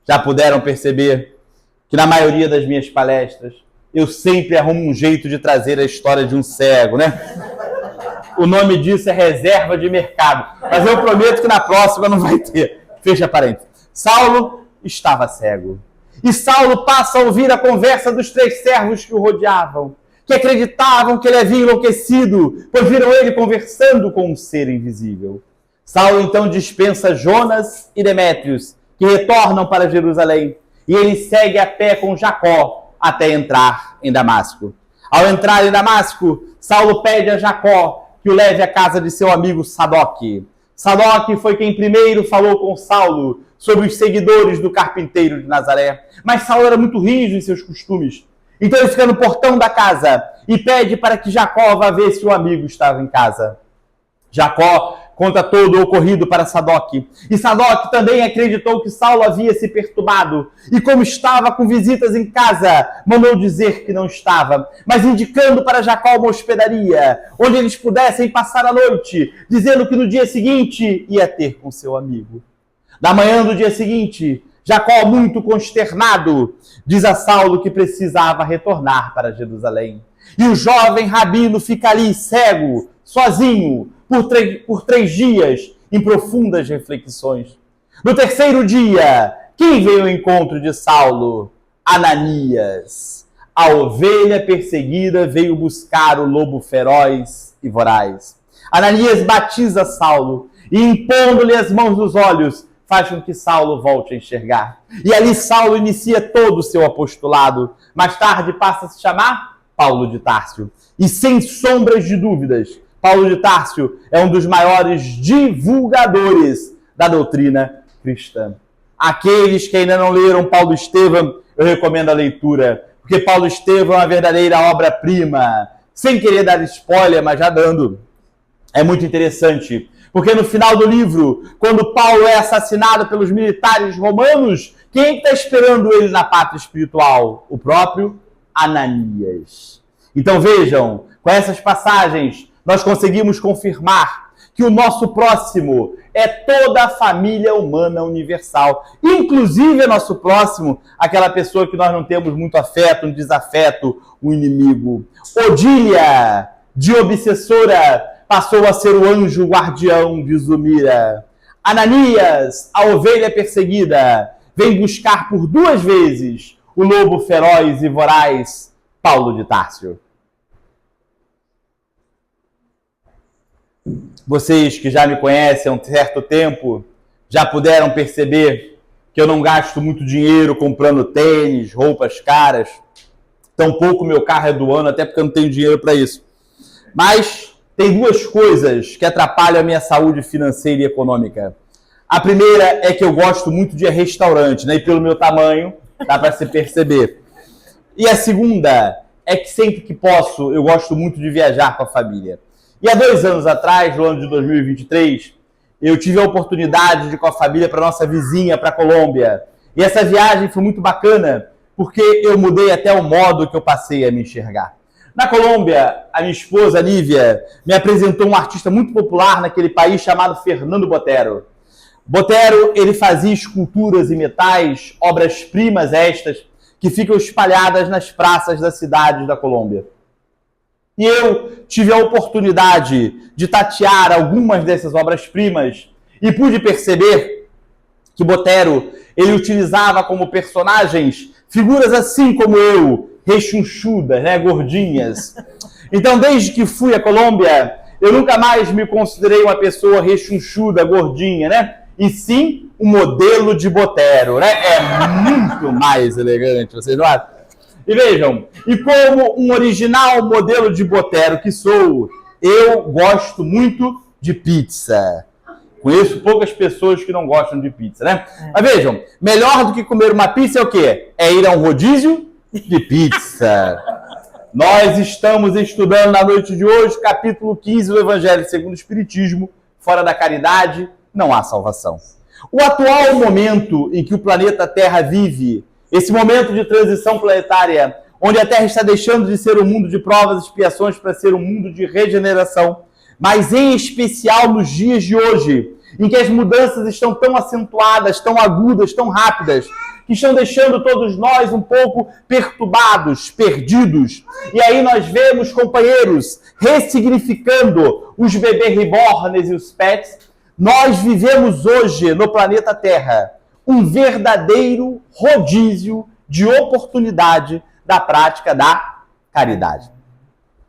já puderam perceber que na maioria das minhas palestras eu sempre arrumo um jeito de trazer a história de um cego, né? O nome disso é reserva de mercado. Mas eu prometo que na próxima não vai ter. Fecha parênteses. Saulo estava cego. E Saulo passa a ouvir a conversa dos 3 servos que o rodeavam, que acreditavam que ele havia enlouquecido, pois viram ele conversando com um ser invisível. Saulo então dispensa Jonas e Demétrios, que retornam para Jerusalém, e ele segue a pé com Jacó até entrar em Damasco. Ao entrar em Damasco, Saulo pede a Jacó que o leve à casa de seu amigo Sadoc. Sadoc foi quem primeiro falou com Saulo sobre os seguidores do carpinteiro de Nazaré. Mas Saulo era muito rígido em seus costumes. Então ele fica no portão da casa e pede para que Jacó vá ver se o amigo estava em casa. Jacó conta todo o ocorrido para Sadoc. E Sadoc também acreditou que Saulo havia se perturbado. E como estava com visitas em casa, mandou dizer que não estava, mas indicando para Jacó uma hospedaria, onde eles pudessem passar a noite, dizendo que no dia seguinte ia ter com seu amigo. Na manhã do dia seguinte, Jacó, muito consternado, diz a Saulo que precisava retornar para Jerusalém. E o jovem rabino fica ali, cego, sozinho, por 3 dias, em profundas reflexões. No 3º dia, quem veio ao encontro de Saulo? Ananias. A ovelha perseguida veio buscar o lobo feroz e voraz. Ananias batiza Saulo e, impondo-lhe as mãos nos olhos, faz com que Saulo volte a enxergar. E ali Saulo inicia todo o seu apostolado. Mais tarde passa a se chamar Paulo de Társio. E sem sombras de dúvidas, Paulo de Társio é um dos maiores divulgadores da doutrina cristã. Aqueles que ainda não leram Paulo Estevão, eu recomendo a leitura, porque Paulo Estevão é uma verdadeira obra-prima. Sem querer dar spoiler, mas já dando. É muito interessante. Porque no final do livro, quando Paulo é assassinado pelos militares romanos, quem está esperando ele na pátria espiritual? O próprio Ananias. Então vejam, com essas passagens, nós conseguimos confirmar que o nosso próximo é toda a família humana universal. Inclusive é nosso próximo, aquela pessoa que nós não temos muito afeto, um desafeto, um inimigo. Odília, de obsessora, passou a ser o anjo guardião de Zumira. Ananias, a ovelha perseguida, vem buscar por 2 vezes o lobo feroz e voraz, Paulo de Társio. Vocês que já me conhecem há um certo tempo, já puderam perceber que eu não gasto muito dinheiro comprando tênis, roupas caras. Tampouco meu carro é do ano, até porque eu não tenho dinheiro para isso. Mas tem 2 coisas que atrapalham a minha saúde financeira e econômica. A primeira é que eu gosto muito de restaurante, né? E pelo meu tamanho, dá para se perceber. E a segunda é que sempre que posso, eu gosto muito de viajar com a família. E há 2 anos atrás, no ano de 2023, eu tive a oportunidade de ir com a família para nossa vizinha, para a Colômbia. E essa viagem foi muito bacana, porque eu mudei até o modo que eu passei a me enxergar. Na Colômbia, a minha esposa, Nívia, me apresentou um artista muito popular naquele país chamado Fernando Botero. Botero, ele fazia esculturas e metais, obras-primas estas, que ficam espalhadas nas praças das cidades da Colômbia. E eu tive a oportunidade de tatear algumas dessas obras-primas e pude perceber que Botero, ele utilizava como personagens figuras assim como eu, rechonchudas, né, gordinhas. Então, desde que fui à Colômbia, Eu nunca mais me considerei uma pessoa rechonchuda, gordinha, né? E sim um modelo de Botero, né? É muito mais elegante, vocês não acham? E vejam, e como um original modelo de Botero que sou, eu gosto muito de pizza. Conheço poucas pessoas que não gostam de pizza, né? Mas vejam, melhor do que comer uma pizza é o quê? É ir a um rodízio de pizza. Nós estamos estudando na noite de hoje, capítulo 15 do Evangelho segundo o Espiritismo. Fora da caridade, não há salvação. O atual momento em que o planeta Terra vive, esse momento de transição planetária, onde a Terra está deixando de ser um mundo de provas e expiações para ser um mundo de regeneração, mas em especial nos dias de hoje, em que as mudanças estão tão acentuadas, tão agudas, tão rápidas, que estão deixando todos nós um pouco perturbados, perdidos. E aí nós vemos, companheiros, ressignificando os bebês reborns e os pets. Nós vivemos hoje no planeta Terra um verdadeiro rodízio de oportunidade da prática da caridade.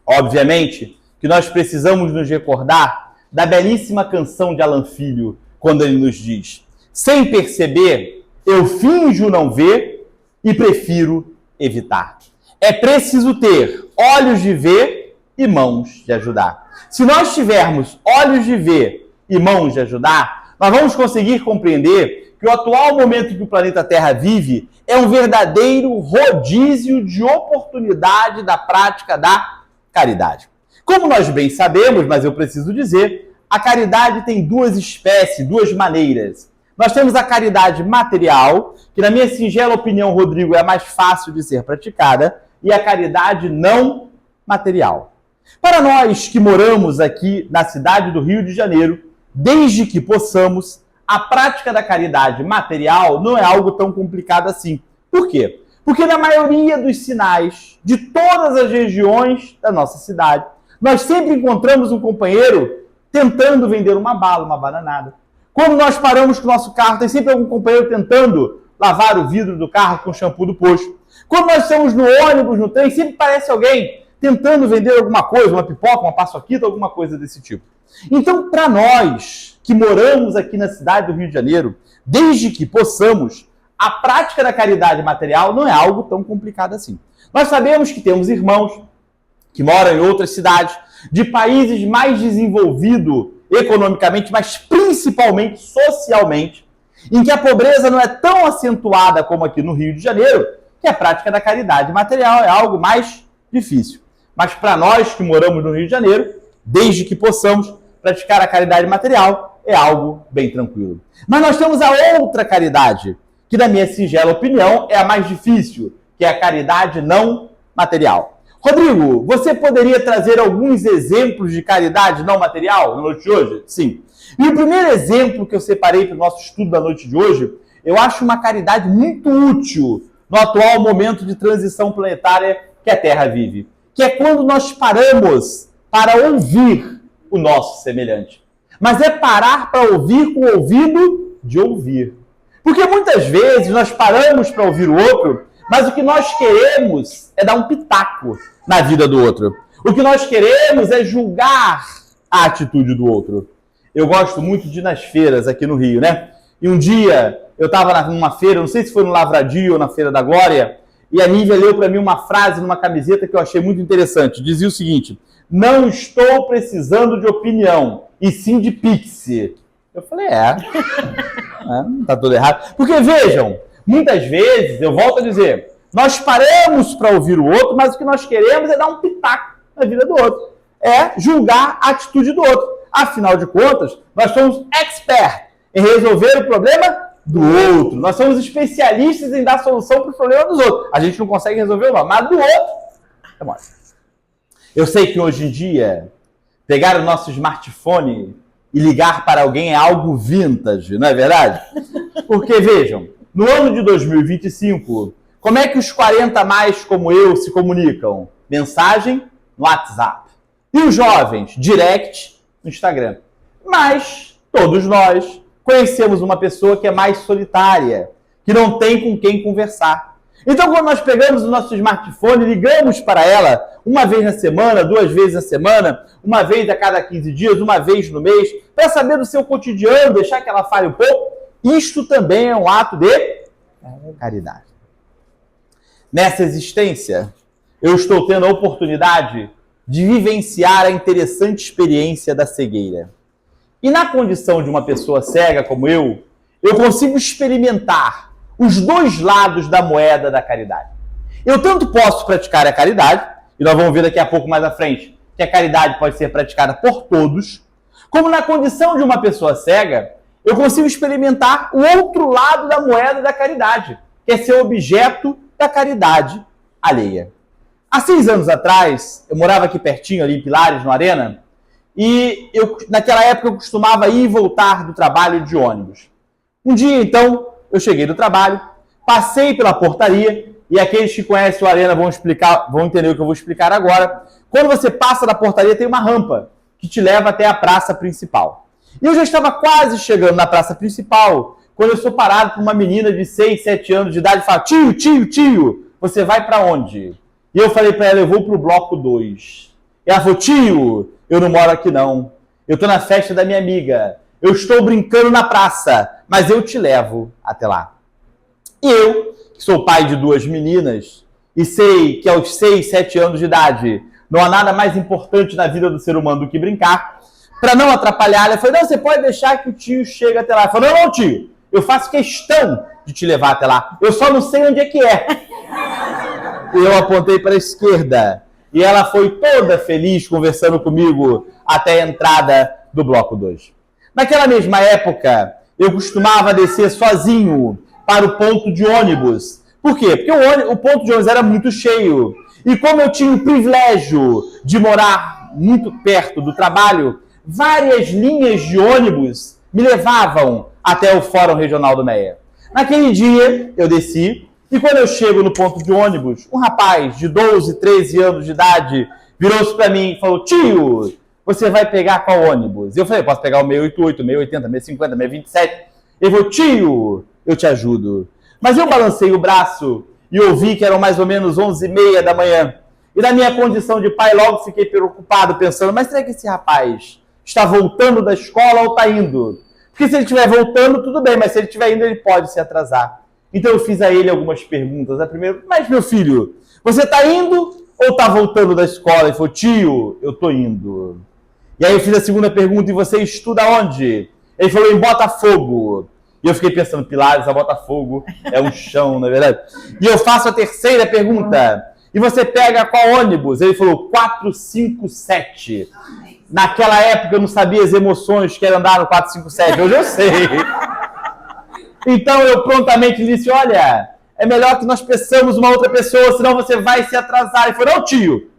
Obviamente que nós precisamos nos recordar da belíssima canção de Alan Filho, quando ele nos diz: sem perceber, eu finjo não ver e prefiro evitar. É preciso ter olhos de ver e mãos de ajudar. Se nós tivermos olhos de ver e mãos de ajudar, nós vamos conseguir compreender que o atual momento que o planeta Terra vive é um verdadeiro rodízio de oportunidade da prática da caridade. Como nós bem sabemos, mas eu preciso dizer, a caridade tem duas espécies, duas maneiras. Nós temos a caridade material, que na minha singela opinião, Rodrigo, é a mais fácil de ser praticada, e a caridade não material. Para nós que moramos aqui na cidade do Rio de Janeiro, desde que possamos, a prática da caridade material não é algo tão complicado assim. Por quê? Porque na maioria dos sinais de todas as regiões da nossa cidade, nós sempre encontramos um companheiro tentando vender uma bala, uma bananada. Quando nós paramos com o nosso carro, tem sempre algum companheiro tentando lavar o vidro do carro com o shampoo do posto. Quando nós estamos no ônibus, no trem, sempre parece alguém tentando vender alguma coisa, uma pipoca, uma paçoquita, alguma coisa desse tipo. Então, para nós que moramos aqui na cidade do Rio de Janeiro, desde que possamos, a prática da caridade material não é algo tão complicado assim. Nós sabemos que temos irmãos que moram em outras cidades, de países mais desenvolvidos economicamente, mas principalmente socialmente, em que a pobreza não é tão acentuada como aqui no Rio de Janeiro, que a prática da caridade material é algo mais difícil. Mas para nós que moramos no Rio de Janeiro, desde que possamos praticar a caridade material, é algo bem tranquilo. Mas nós temos a outra caridade, que na minha singela opinião é a mais difícil, que é a caridade não material. Rodrigo, você poderia trazer alguns exemplos de caridade não material na noite de hoje? Sim. E o primeiro exemplo que eu separei para o nosso estudo da noite de hoje, eu acho uma caridade muito útil no atual momento de transição planetária que a Terra vive, que é quando nós paramos para ouvir o nosso semelhante. Mas é parar para ouvir com o ouvido de ouvir. Porque muitas vezes nós paramos para ouvir o outro, mas o que nós queremos é dar um pitaco na vida do outro. O que nós queremos é julgar a atitude do outro. Eu gosto muito de ir nas feiras aqui no Rio, né? E um dia eu estava numa feira, não sei se foi no Lavradio ou na Feira da Glória, e a Nívia leu para mim uma frase numa camiseta que eu achei muito interessante. Dizia o seguinte: não estou precisando de opinião, e sim de pix. Eu falei, não tá tudo errado. Porque vejam, muitas vezes, eu volto a dizer, nós paramos para ouvir o outro, mas o que nós queremos é dar um pitaco na vida do outro. É julgar a atitude do outro. Afinal de contas, nós somos expert em resolver o problema do outro. Nós somos especialistas em dar solução para o problema dos outros. A gente não consegue resolver o nosso, mas do outro, é bom. Eu sei que hoje em dia, pegar o nosso smartphone e ligar para alguém é algo vintage, não é verdade? Porque, vejam, no ano de 2025, como é que os 40 mais como eu se comunicam? Mensagem no WhatsApp. E os jovens? Direct no Instagram. Mas todos nós conhecemos uma pessoa que é mais solitária, que não tem com quem conversar. Então, quando nós pegamos o nosso smartphone, ligamos para ela uma vez na semana, 2 vezes na semana, uma vez a cada 15 dias, uma vez no mês, para saber do seu cotidiano, deixar que ela fale um pouco, isto também é um ato de caridade. Nessa existência, eu estou tendo a oportunidade de vivenciar a interessante experiência da cegueira. E na condição de uma pessoa cega como eu consigo experimentar os 2 lados da moeda da caridade. Eu tanto posso praticar a caridade, e nós vamos ver daqui a pouco mais à frente, que a caridade pode ser praticada por todos, como na condição de uma pessoa cega, eu consigo experimentar o outro lado da moeda da caridade, que é ser objeto da caridade alheia. Há 6 anos atrás, eu morava aqui pertinho, ali em Pilares, no Arena, e naquela época eu costumava ir e voltar do trabalho de ônibus. Um dia, então, eu cheguei do trabalho, passei pela portaria, e aqueles que conhecem o Arena vão entender o que eu vou explicar agora. Quando você passa da portaria, tem uma rampa que te leva até a praça principal. E eu já estava quase chegando na praça principal, quando eu sou parado por uma menina de 6, 7 anos de idade e fala: tio, você vai para onde? E eu falei para ela: eu vou para o bloco 2. E ela falou: tio, eu não moro aqui não. Eu estou na festa da minha amiga. Eu estou brincando na praça, mas eu te levo até lá. E eu, que sou pai de 2 meninas, e sei que aos 6, 7 anos de idade não há nada mais importante na vida do ser humano do que brincar, para não atrapalhar, ela falou: não, você pode deixar que o tio chegue até lá. Eu falei: não, tio, eu faço questão de te levar até lá. Eu só não sei onde é que é. E eu apontei para a esquerda. E ela foi toda feliz conversando comigo até a entrada do bloco 2. Naquela mesma época, eu costumava descer sozinho para o ponto de ônibus. Por quê? Porque o ponto de ônibus era muito cheio. E como eu tinha o privilégio de morar muito perto do trabalho, várias linhas de ônibus me levavam até o Fórum Regional do Meia. Naquele dia, eu desci, e quando eu chego no ponto de ônibus, um rapaz de 12, 13 anos de idade virou-se para mim e falou: tio, você vai pegar qual ônibus? E eu falei: posso pegar o 688, 680, 650, 627. Ele falou: tio, eu te ajudo. Mas eu balancei o braço e ouvi que eram mais ou menos 11h30 da manhã. E na minha condição de pai, logo fiquei preocupado, pensando: mas será que esse rapaz está voltando da escola ou está indo? Porque se ele estiver voltando, tudo bem, mas se ele estiver indo, ele pode se atrasar. Então eu fiz a ele algumas perguntas. A primeira: mas meu filho, você está indo ou está voltando da escola? Ele falou: tio, eu estou indo. E aí eu fiz a segunda pergunta: e você estuda onde? Ele falou: em Botafogo. E eu fiquei pensando: Pilares a Botafogo é um chão, não é verdade? E eu faço a terceira pergunta: e você pega qual ônibus? Ele falou: 457. Naquela época eu não sabia as emoções que era andar no 457, hoje eu sei. Então eu prontamente disse: olha, é melhor que nós peçamos uma outra pessoa, senão você vai se atrasar. Ele falou: não, tio,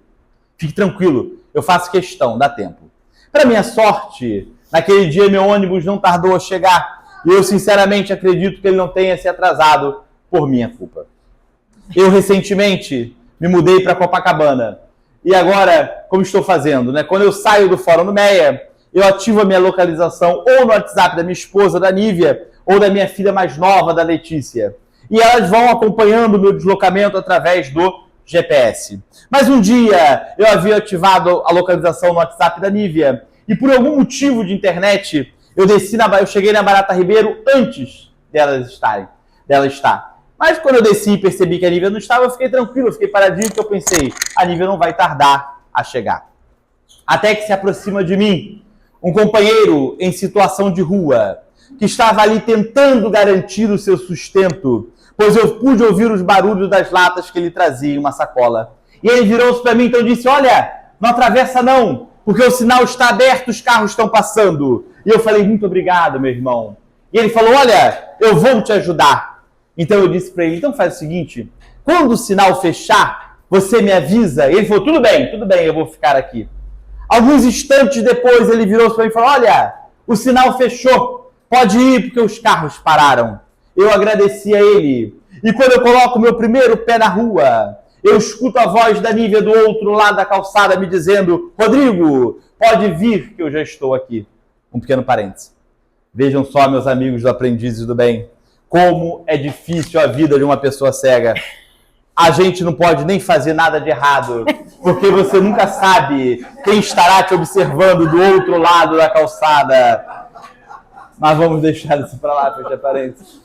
fique tranquilo, eu faço questão, dá tempo. Para minha sorte, naquele dia meu ônibus não tardou a chegar, e eu sinceramente acredito que ele não tenha se atrasado por minha culpa. Eu recentemente me mudei para Copacabana, e agora, como estou fazendo, né? Quando eu saio do Fórum do Meia, eu ativo a minha localização ou no WhatsApp da minha esposa, da Nívia, ou da minha filha mais nova, da Letícia. E elas vão acompanhando o meu deslocamento através do GPS. Mas um dia eu havia ativado a localização no WhatsApp da Nívia, e por algum motivo de internet, eu cheguei na Barata Ribeiro antes dela estar. Mas quando eu desci e percebi que a Nívia não estava, eu fiquei tranquilo, eu fiquei paradinho, porque eu pensei: a Nívia não vai tardar a chegar. Até que se aproxima de mim um companheiro em situação de rua, que estava ali tentando garantir o seu sustento, pois eu pude ouvir os barulhos das latas que ele trazia em uma sacola. E ele virou-se para mim então disse: olha, não atravessa não, porque o sinal está aberto, os carros estão passando. E eu falei: muito obrigado, meu irmão. E ele falou: olha, eu vou te ajudar. Então eu disse para ele: então faz o seguinte, quando o sinal fechar, você me avisa. E ele falou: tudo bem, eu vou ficar aqui. Alguns instantes depois ele virou-se para mim e falou: olha, o sinal fechou, pode ir porque os carros pararam. Eu agradeci a ele. E quando eu coloco meu primeiro pé na rua, eu escuto a voz da Nívia do outro lado da calçada me dizendo: Rodrigo, pode vir que eu já estou aqui. Um pequeno parêntese. Vejam só, meus amigos do Aprendizes do Bem, como é difícil a vida de uma pessoa cega. a gente não pode nem fazer nada de errado, porque você nunca sabe quem estará te observando do outro lado da calçada. Mas vamos deixar isso para lá, fecha parênteses.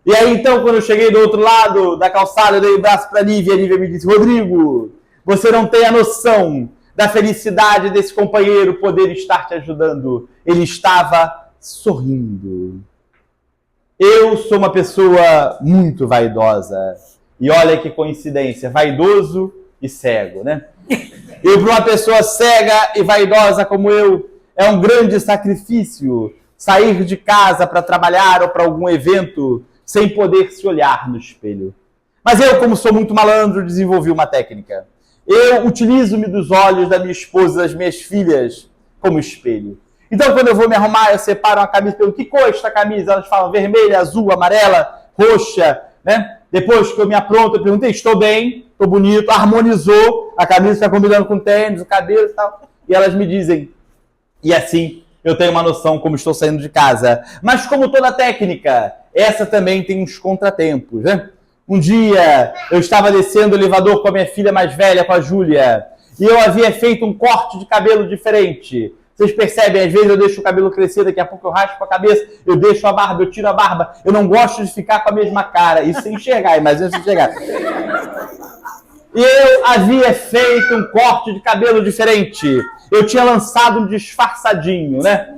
E aí, então, quando eu cheguei do outro lado da calçada, eu dei o braço para a Lívia me disse: Rodrigo, você não tem a noção da felicidade desse companheiro poder estar te ajudando. Ele estava sorrindo. Eu sou uma pessoa muito vaidosa. E olha que coincidência, vaidoso e cego, né? E para uma pessoa cega e vaidosa como eu, é um grande sacrifício sair de casa para trabalhar ou para algum evento sem poder se olhar no espelho. Mas eu, como sou muito malandro, desenvolvi uma técnica. Eu utilizo-me dos olhos da minha esposa e das minhas filhas como espelho. Então, quando eu vou me arrumar, eu separo uma camisa, pergunto: que cor é esta camisa? Elas falam vermelha, azul, amarela, roxa, né? Depois que eu me apronto, eu perguntei: estou bem, estou bonito, harmonizou, a camisa está combinando com o tênis, o cabelo e tal. E elas me dizem, e assim eu tenho uma noção como estou saindo de casa. Mas como toda técnica, essa também tem uns contratempos, né? Um dia eu estava descendo o elevador com a minha filha mais velha, com a Júlia, e eu havia feito um corte de cabelo diferente. Vocês percebem, às vezes eu deixo o cabelo crescer, daqui a pouco eu raspo a cabeça, eu deixo a barba, eu tiro a barba. Eu não gosto de ficar com a mesma cara. Isso sem enxergar, imagina se enxergar. E eu havia feito um corte de cabelo diferente. Eu tinha lançado um disfarçadinho, né?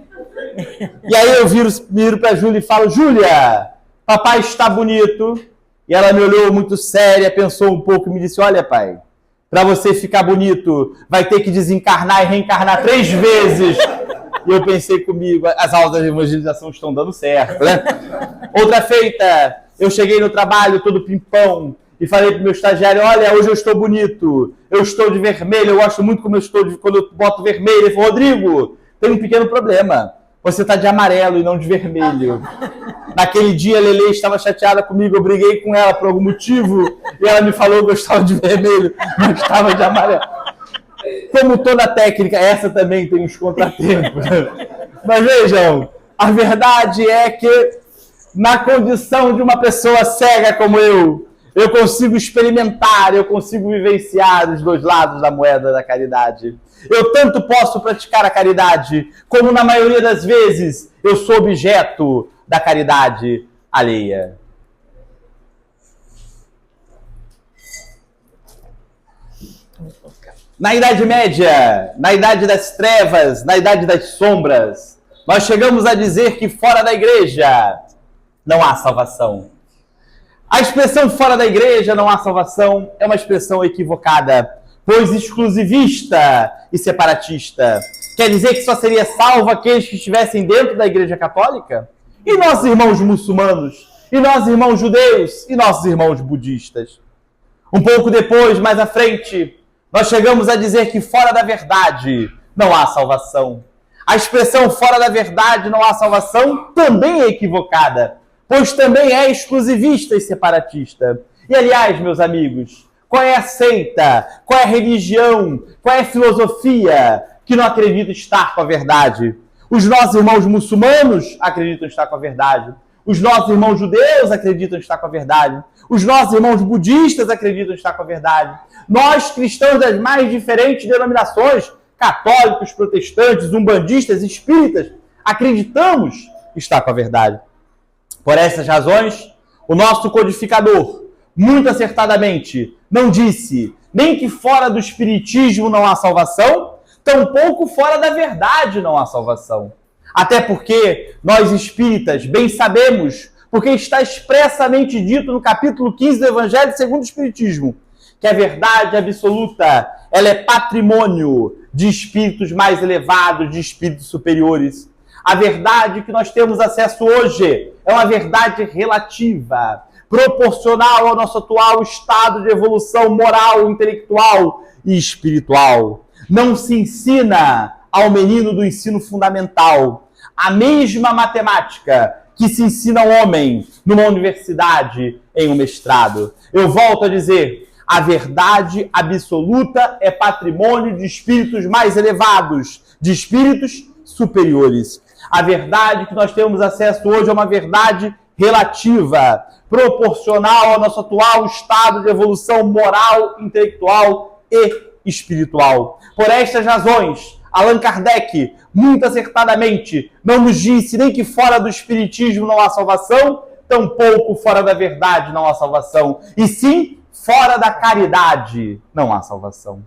E aí eu viro pra Júlia e falo: Júlia, papai está bonito. E ela me olhou muito séria, pensou um pouco e me disse: olha, pai, para você ficar bonito, vai ter que desencarnar e reencarnar 3 vezes. E eu pensei comigo, as aulas de evangelização estão dando certo, né? Outra feita, eu cheguei no trabalho todo pimpão e falei pro meu estagiário: olha, hoje eu estou bonito, eu estou de vermelho, eu gosto muito como eu estou quando eu boto vermelho. Ele falou: Rodrigo, tem um pequeno problema, você está de amarelo e não de vermelho. Naquele dia, a Lele estava chateada comigo, eu briguei com ela por algum motivo, e ela me falou que eu estava de vermelho, não estava de amarelo. Como toda técnica, essa também tem uns contratempos. Mas vejam, a verdade é que, na condição de uma pessoa cega como eu consigo experimentar, eu consigo vivenciar os 2 lados da moeda da caridade. Eu tanto posso praticar a caridade, como na maioria das vezes eu sou objeto da caridade alheia. Na Idade Média, na Idade das Trevas, na Idade das Sombras, nós chegamos a dizer que fora da igreja não há salvação. A expressão fora da igreja não há salvação é uma expressão equivocada, pois exclusivista e separatista. Quer dizer que só seria salvo aqueles que estivessem dentro da Igreja Católica? E nossos irmãos muçulmanos? E nossos irmãos judeus? E nossos irmãos budistas? Um pouco depois, mais à frente, nós chegamos a dizer que fora da verdade não há salvação. A expressão fora da verdade não há salvação também é equivocada, pois também é exclusivista e separatista. E aliás, meus amigos, qual é a seita, qual é a religião, qual é a filosofia que não acredita estar com a verdade? Os nossos irmãos muçulmanos acreditam estar com a verdade. Os nossos irmãos judeus acreditam estar com a verdade. Os nossos irmãos budistas acreditam estar com a verdade. Nós, cristãos das mais diferentes denominações, católicos, protestantes, umbandistas, espíritas, acreditamos estar com a verdade. Por essas razões, o nosso codificador, muito acertadamente, não disse nem que fora do espiritismo não há salvação, tampouco fora da verdade não há salvação. Até porque nós espíritas bem sabemos, porque está expressamente dito no capítulo 15 do Evangelho segundo o Espiritismo, que a verdade absoluta, ela é patrimônio de espíritos mais elevados, de espíritos superiores. A verdade que nós temos acesso hoje é uma verdade relativa, proporcional ao nosso atual estado de evolução moral, intelectual e espiritual. Não se ensina ao menino do ensino fundamental a mesma matemática que se ensina ao homem numa universidade, em um mestrado. Eu volto a dizer, a verdade absoluta é patrimônio de espíritos mais elevados, de espíritos superiores. A verdade que nós temos acesso hoje é uma verdade relativa, proporcional ao nosso atual estado de evolução moral, intelectual e espiritual. Por estas razões, Allan Kardec, muito acertadamente, não nos disse nem que fora do espiritismo não há salvação, tampouco fora da verdade não há salvação, e sim, fora da caridade não há salvação.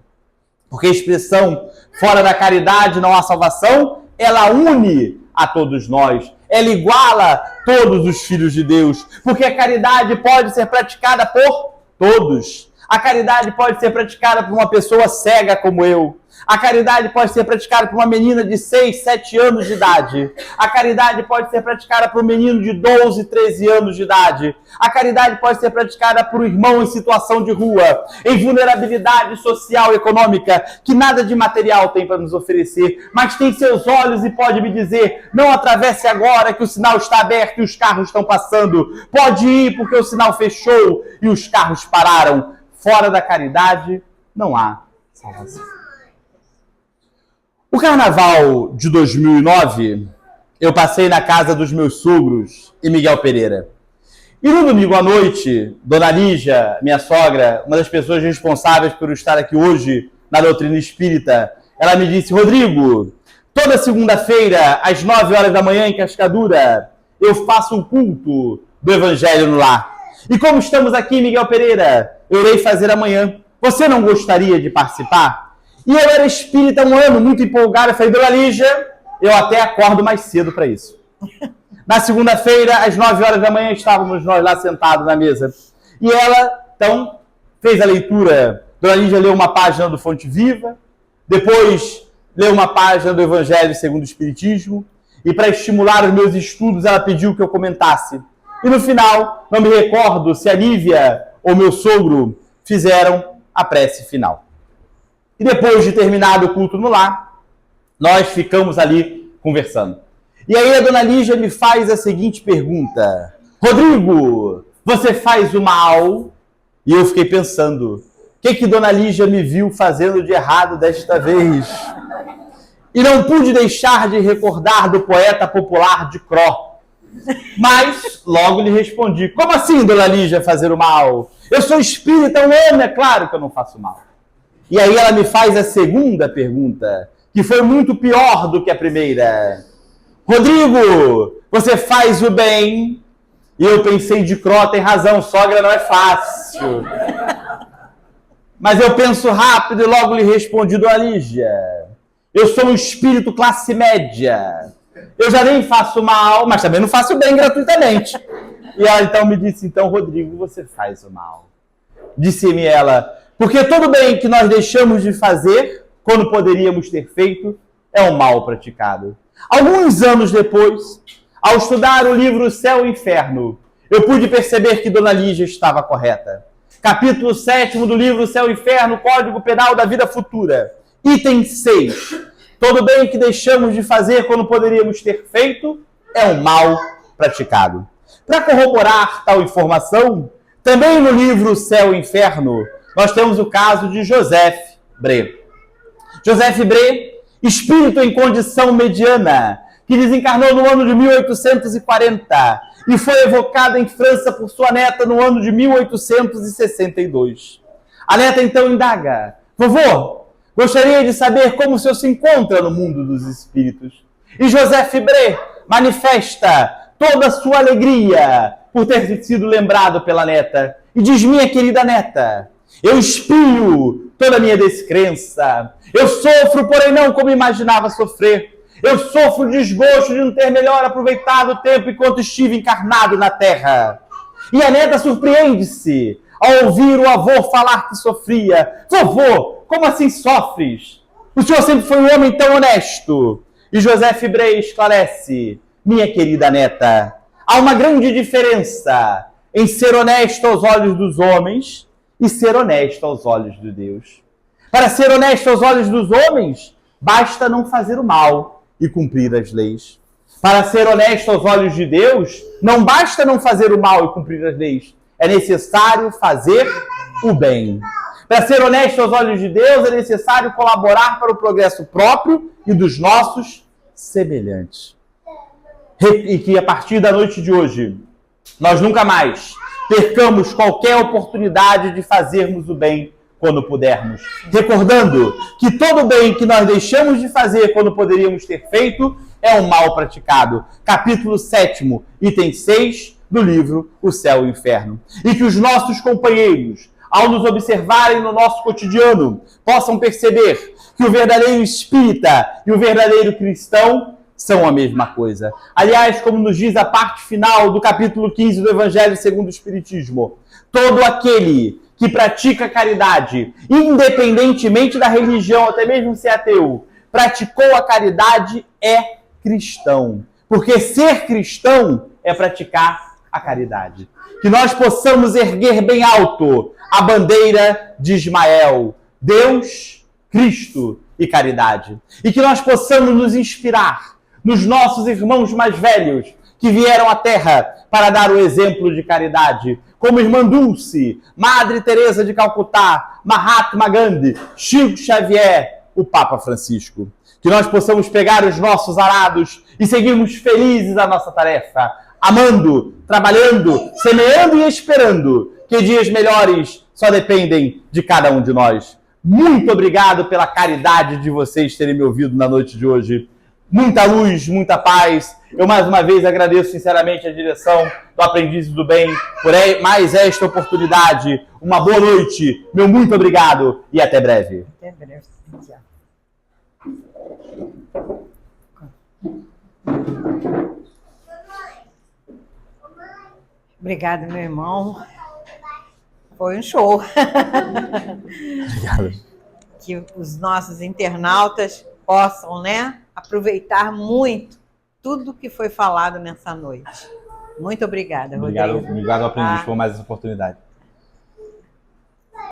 Porque a expressão fora da caridade não há salvação, ela une a todos nós, ela iguala todos os filhos de Deus, porque a caridade pode ser praticada por todos. A caridade pode ser praticada por uma pessoa cega como eu. A caridade pode ser praticada por uma menina de 6, 7 anos de idade. A caridade pode ser praticada por um menino de 12, 13 anos de idade. A caridade pode ser praticada por um irmão em situação de rua, em vulnerabilidade social e econômica, que nada de material tem para nos oferecer, mas tem seus olhos e pode me dizer, não atravesse agora que o sinal está aberto e os carros estão passando. Pode ir porque o sinal fechou e os carros pararam. Fora da caridade não há salvação. O carnaval de 2009, eu passei na casa dos meus sogros e Miguel Pereira. E no domingo à noite, Dona Lígia, minha sogra, uma das pessoas responsáveis por estar aqui hoje na doutrina espírita, ela me disse, Rodrigo, toda segunda-feira, às 9 horas da manhã em Cascadura, eu faço o culto do Evangelho no Lar. E como estamos aqui, Miguel Pereira, eu irei fazer amanhã. Você não gostaria de participar? E eu era espírita há um ano, muito empolgado. Eu falei, Dona Lígia, eu até acordo mais cedo para isso. Na segunda-feira, às 9 horas da manhã, estávamos nós lá sentados na mesa. E ela, então, fez a leitura. Dona Lígia leu uma página do Fonte Viva, depois leu uma página do Evangelho segundo o Espiritismo, e para estimular os meus estudos, ela pediu que eu comentasse. E no final, não me recordo se a Lívia ou meu sogro fizeram a prece final. E depois de terminado o culto no lar, nós ficamos ali conversando. E aí a Dona Lígia me faz a seguinte pergunta. Rodrigo, você faz o mal? E eu fiquei pensando, o que Dona Lígia me viu fazendo de errado desta vez? E não pude deixar de recordar do poeta popular de Cro. Mas logo lhe respondi, como assim, Dona Lígia, fazer o mal? Eu sou espírita, um ano, é claro que eu não faço mal. E aí ela me faz a segunda pergunta, que foi muito pior do que a primeira. Rodrigo, você faz o bem? E eu pensei, de Cro, tem razão, sogra não é fácil. Mas eu penso rápido e logo lhe respondi, Dona Lígia, eu sou um espírito classe média. Eu já nem faço mal, mas também não faço bem gratuitamente. E ela então me disse, então, Rodrigo, você faz o mal. Disse-me ela, porque todo bem que nós deixamos de fazer, quando poderíamos ter feito, é um mal praticado. Alguns anos depois, ao estudar o livro Céu e Inferno, eu pude perceber que Dona Lígia estava correta. Capítulo 7 do livro Céu e Inferno, Código Penal da Vida Futura. Item 6. Todo bem que deixamos de fazer quando poderíamos ter feito é um mal praticado. Para corroborar tal informação, também no livro Céu e Inferno, nós temos o caso de Joseph Bré. Joseph Bré, espírito em condição mediana, que desencarnou no ano de 1840 e foi evocado em França por sua neta no ano de 1862. A neta então indaga, vovô, gostaria de saber como o senhor se encontra no mundo dos espíritos. E Joseph Bré manifesta toda a sua alegria por ter sido lembrado pela neta. E diz, minha querida neta, eu espio toda a minha descrença. Eu sofro, porém não como imaginava sofrer. Eu sofro o desgosto de não ter melhor aproveitado o tempo enquanto estive encarnado na terra. E a neta surpreende-se ao ouvir o avô falar que sofria. Vovô, como assim sofres? O senhor sempre foi um homem tão honesto. E Joseph Bré esclarece, minha querida neta, há uma grande diferença em ser honesto aos olhos dos homens e ser honesto aos olhos de Deus. Para ser honesto aos olhos dos homens, basta não fazer o mal e cumprir as leis. Para ser honesto aos olhos de Deus, não basta não fazer o mal e cumprir as leis. É necessário fazer o bem. Para ser honesto aos olhos de Deus, é necessário colaborar para o progresso próprio e dos nossos semelhantes. E que a partir da noite de hoje, nós nunca mais percamos qualquer oportunidade de fazermos o bem quando pudermos. Recordando que todo o bem que nós deixamos de fazer quando poderíamos ter feito é um mal praticado. Capítulo 7, item 6 do livro O Céu e o Inferno. E que os nossos companheiros, ao nos observarem no nosso cotidiano, possam perceber que o verdadeiro espírita e o verdadeiro cristão são a mesma coisa. Aliás, como nos diz a parte final do capítulo 15 do Evangelho segundo o Espiritismo, todo aquele que pratica caridade, independentemente da religião, até mesmo ser ateu, praticou a caridade, é cristão. Porque ser cristão é praticar a caridade. Que nós possamos erguer bem alto a bandeira de Ismael, Deus, Cristo e caridade. E que nós possamos nos inspirar nos nossos irmãos mais velhos que vieram à Terra para dar o exemplo de caridade, como Irmã Dulce, Madre Teresa de Calcutá, Mahatma Gandhi, Chico Xavier, o Papa Francisco. Que nós possamos pegar os nossos arados e seguirmos felizes a nossa tarefa, amando, trabalhando, semeando e esperando que dias melhores só dependem de cada um de nós. Muito obrigado pela caridade de vocês terem me ouvido na noite de hoje. Muita luz, muita paz. Eu mais uma vez agradeço sinceramente a direção do Aprendizes do Bem por mais esta oportunidade. Uma boa noite, meu muito obrigado e até breve. Até breve. Obrigada, meu irmão. Foi um show. Obrigado. Que os nossos internautas possam, né, aproveitar muito tudo que foi falado nessa noite. Muito obrigada, Rodrigo. Obrigado, Aprendiz, por mais essa oportunidade.